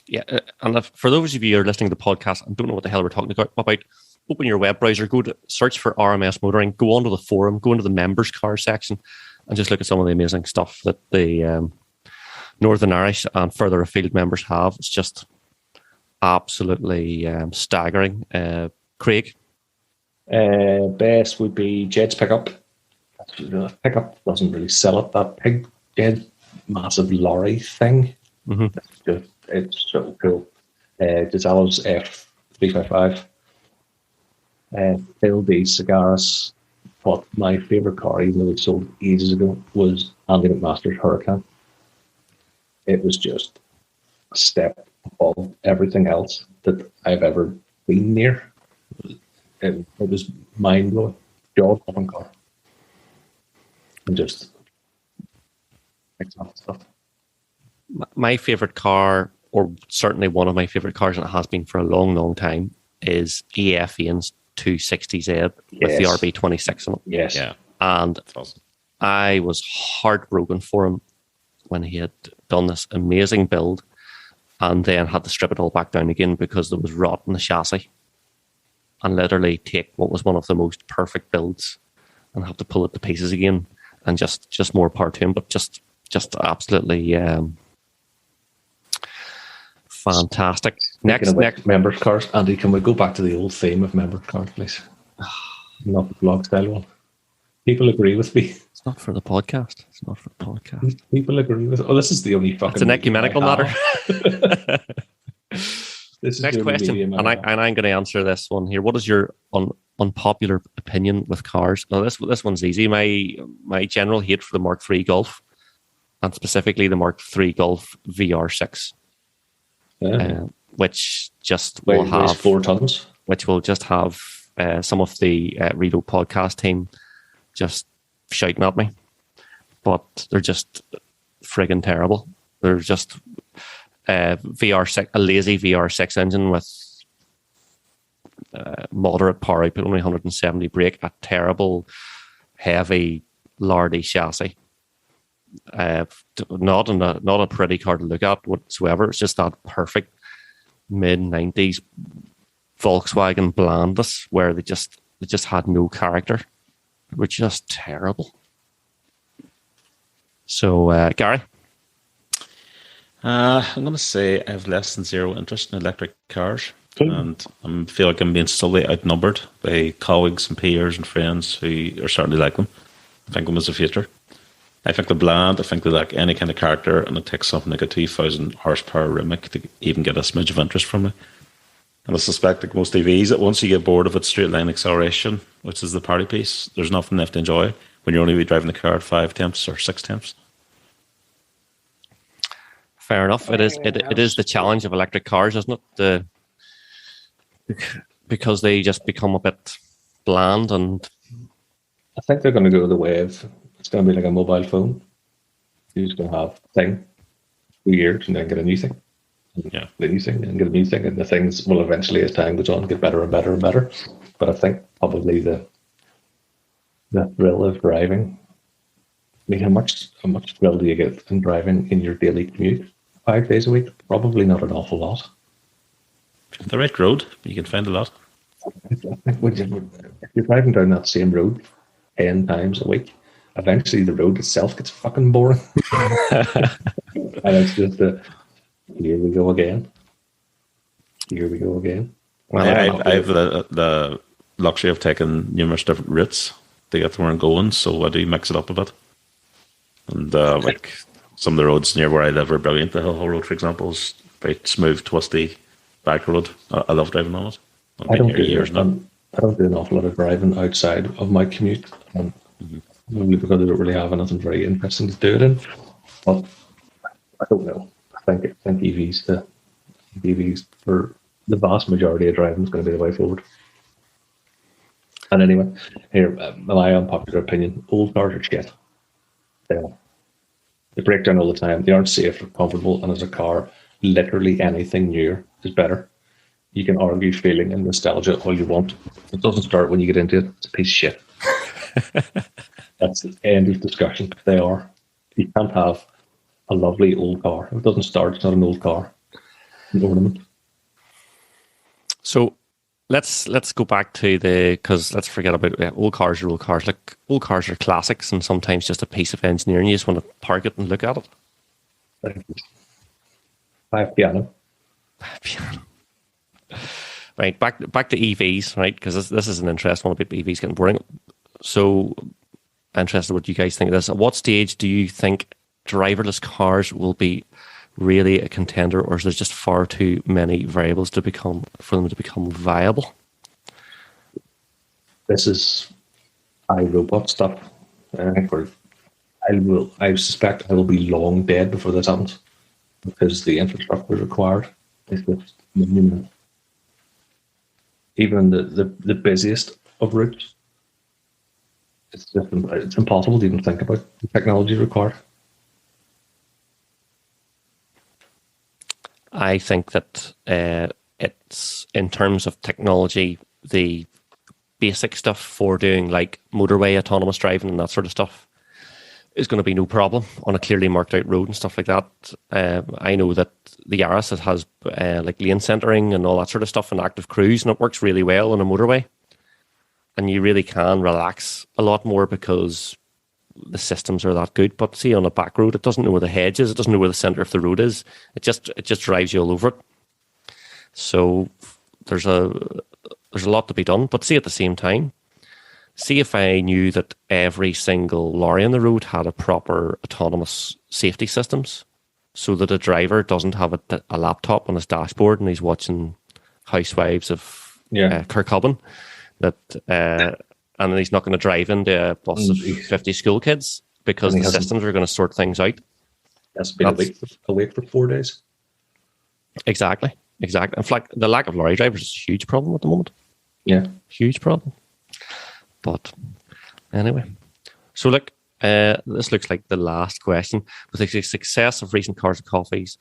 Yeah, and for those of you who are listening to the podcast and don't know what the hell we're talking about, open your web browser, go to search for RMS Motoring, go onto the forum, go into the members car section, and just look at some of the amazing stuff that the Northern Irish and further afield members have. It's just absolutely staggering. Craig? Best would be Jed's pickup. The pickup doesn't really sell it. That big Jed massive lorry thing. Mm-hmm. It's so cool. Gisela's F355. LD Cigaris. But my favourite car, even though it sold ages ago, was Andy McMaster's Huracan. It was just a step above everything else that I've ever been near. It was mind-blowing. Jaw-dropping car. And just excellent stuff. My favourite car, or certainly one of my favourite cars, and it has been for a long, long time, is EF Ian's 260Z with the RB26 on it. Yes. Yeah. And awesome. I was heartbroken for him when he had done this amazing build and then had to strip it all back down again because there was rot in the chassis, and literally take what was one of the most perfect builds and have to pull it to pieces again. And just more power to him, but just absolutely fantastic. Next members cars. Andy, can we go back to the old theme of members cars, please? Not the blog style one. People agree with me. It's not for the podcast. It's not for the podcast. People agree with. Oh, this is the only fucking. It's an ecumenical matter. This is next question, and I'm going to answer this one here. What is your unpopular opinion with cars? Now, this one's easy. My general hate for the Mark III Golf, and specifically the Mark III Golf VR6, which just will have 4 tons. Which will just have some of the Redo podcast team just shouting at me, but they're just friggin' terrible. They're just VR6, a lazy VR6 engine with moderate power output, only 170 brake, a terrible, heavy, lardy chassis. Not a pretty car to look at whatsoever. It's just that perfect mid-90s Volkswagen blandness where they just had no character. They were just terrible. So, Gary? I'm going to say I have less than zero interest in electric cars. And I feel like I'm being slowly outnumbered by colleagues and peers and friends who are starting to like them. I think them as a future. I think they're bland. I think they lack any kind of character, and it takes something like a 2,000 horsepower Rimac to even get a smidge of interest from me. And I suspect that most EVs, that once you get bored of its straight line acceleration, which is the party piece, there's nothing left to enjoy when you're only driving the car at 5 temps or 6 temps. Fair enough. It is the challenge of electric cars, isn't it? Because they just become a bit bland, and I think they're going to go the way of it's going to be like a mobile phone. You're just going to have a thing 2 years and then get a new thing. Yeah, the new thing and get a new thing, and the things will eventually, as time goes on, get better and better and better. But I think probably the thrill of driving. I mean, how much thrill do you get from driving in your daily commute 5 days a week? Probably not an awful lot. The right road, you can find a lot. I think if you're driving down that same road 10 times a week, eventually the road itself gets fucking boring. And it's just here we go again. Here we go again. Well, I have the luxury of taking numerous different routes to get to where I'm going, so I do mix it up a bit. And like some of the roads near where I live are brilliant. The Hill Road, for example, is very smooth, twisty back road. I love driving on it. I don't do an awful lot of driving outside of my commute, probably because I don't really have anything very interesting to do it in. But I don't know. I think EVs for the vast majority of driving is going to be the way forward. And anyway, here, my unpopular opinion: old cars are shit. They are. They break down all the time. They aren't safe or comfortable. And as a car, literally anything newer is better. You can argue feeling and nostalgia all you want. It doesn't start when you get into it. It's a piece of shit. That's the end of discussion. They are. You can't have a lovely old car. If it doesn't start, it's not an old car. An ornament. So let's go back to because let's forget about old cars are old cars. Like old cars are classics and sometimes just a piece of engineering. You just want to park it and look at it. I have piano. Right, back to EVs, right? Because this is an interesting one about EVs getting boring. So interested what you guys think of this. At what stage do you think driverless cars will be really a contender, or is there just far too many variables for them to become viable? This is iRobot stuff. I suspect I will be long dead before this happens because the infrastructure required is just minimal. Even the busiest of routes, it's impossible to even think about the technology required. I think that it's in terms of technology, the basic stuff for doing like motorway autonomous driving and that sort of stuff is going to be no problem on a clearly marked out road and stuff like that. I know that the Yaris, it has like lane centering and all that sort of stuff and active cruise, and it works really well on a motorway. And you really can relax a lot more because the systems are that good. But see, on a back road, it doesn't know where the hedge is. It doesn't know where the center of the road is. It just drives you all over it. So there's a lot to be done. But see, at the same time, see if I knew that every single lorry on the road had a proper autonomous safety systems, so that a driver doesn't have a laptop on his dashboard and he's watching Housewives of Kirk Cobain, and he's not going to drive into a bus of 50 school kids because the systems are going to sort things out. That's been awake for 4 days. Exactly. In fact, the lack of lorry drivers is a huge problem at the moment. Yeah. Huge problem. But anyway, so look, this looks like the last question. With the success of recent Cars and Coffees,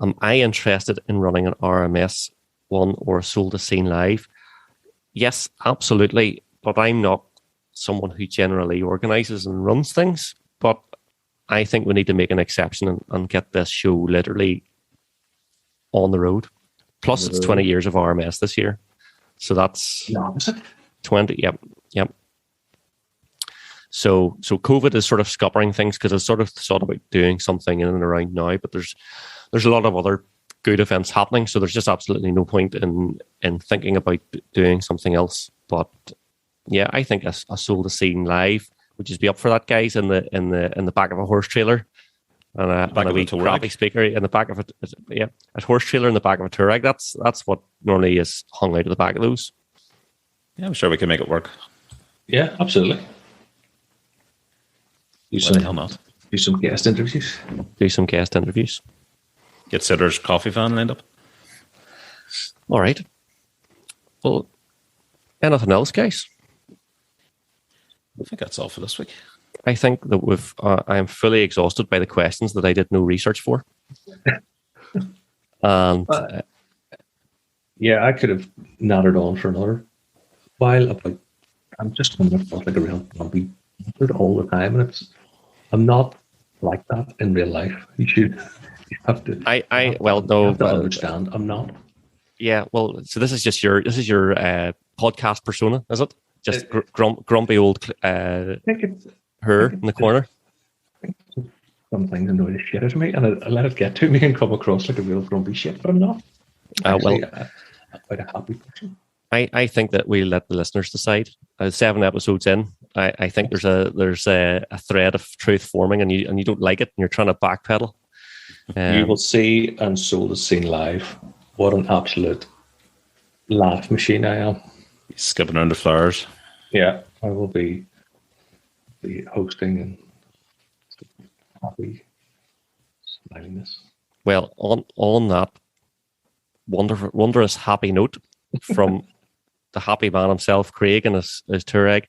am I interested in running an RMS one or a Soul to Scene Live? Yes, absolutely. But I'm not someone who generally organises and runs things. But I think we need to make an exception and get this show literally on the road. Plus, it's 20 years of RMS this year. So that's 20. Yep. So COVID is sort of scuppering things because I sort of thought about doing something in and around now, but there's a lot of other good events happening. So there's just absolutely no point in thinking about doing something else. But yeah, I think a Soul to Scene Live would just be up for that, guys, in the back of a horse trailer. And a wee crappy speaker in the back of a horse trailer in the back of a Touareg. That's what normally is hung out at the back of those. Yeah, I'm sure we can make it work. Yeah, absolutely. Why the hell not? Do some guest interviews. Get Sitter's coffee van lined up. All right. Well, anything else, guys? I think that's all for this week. I think that I am fully exhausted by the questions that I did no research for. And yeah, I could have nattered on for another while. I'm just coming across like a real grumpy bastard all the time, and I'm not like that in real life. You have to. Understand. I'm not. Yeah, well, so this is your podcast persona, is it? Just grumpy old her in the corner. Some things annoy the shit out of me, and I let it get to me and come across like a real grumpy shit, but I'm not. Quite a happy person. I think that we let the listeners decide. 7 episodes in, I think there's a thread of truth forming, and you don't like it, and you're trying to backpedal. You will see and Soul to Scene Live what an absolute laugh machine I am. Skipping around the flowers. Yeah, I will be hosting and happy smiliness. Well, on that wondrous happy note from the happy man himself, Craig, and his tour egg.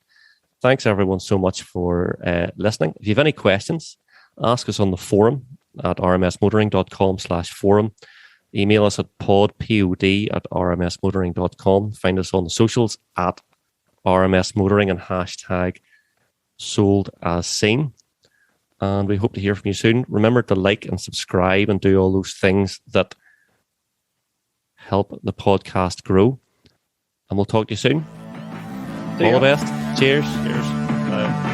Thanks everyone so much for listening. If you have any questions, ask us on the forum at rmsmotoring.com/forum. Email us at pod@rmsmotoring.com. Find us on the socials at rmsmotoring and hashtag sold as seen. And we hope to hear from you soon. Remember to like and subscribe and do all those things that help the podcast grow. And we'll talk to you soon. All the best. Cheers. Cheers. Bye.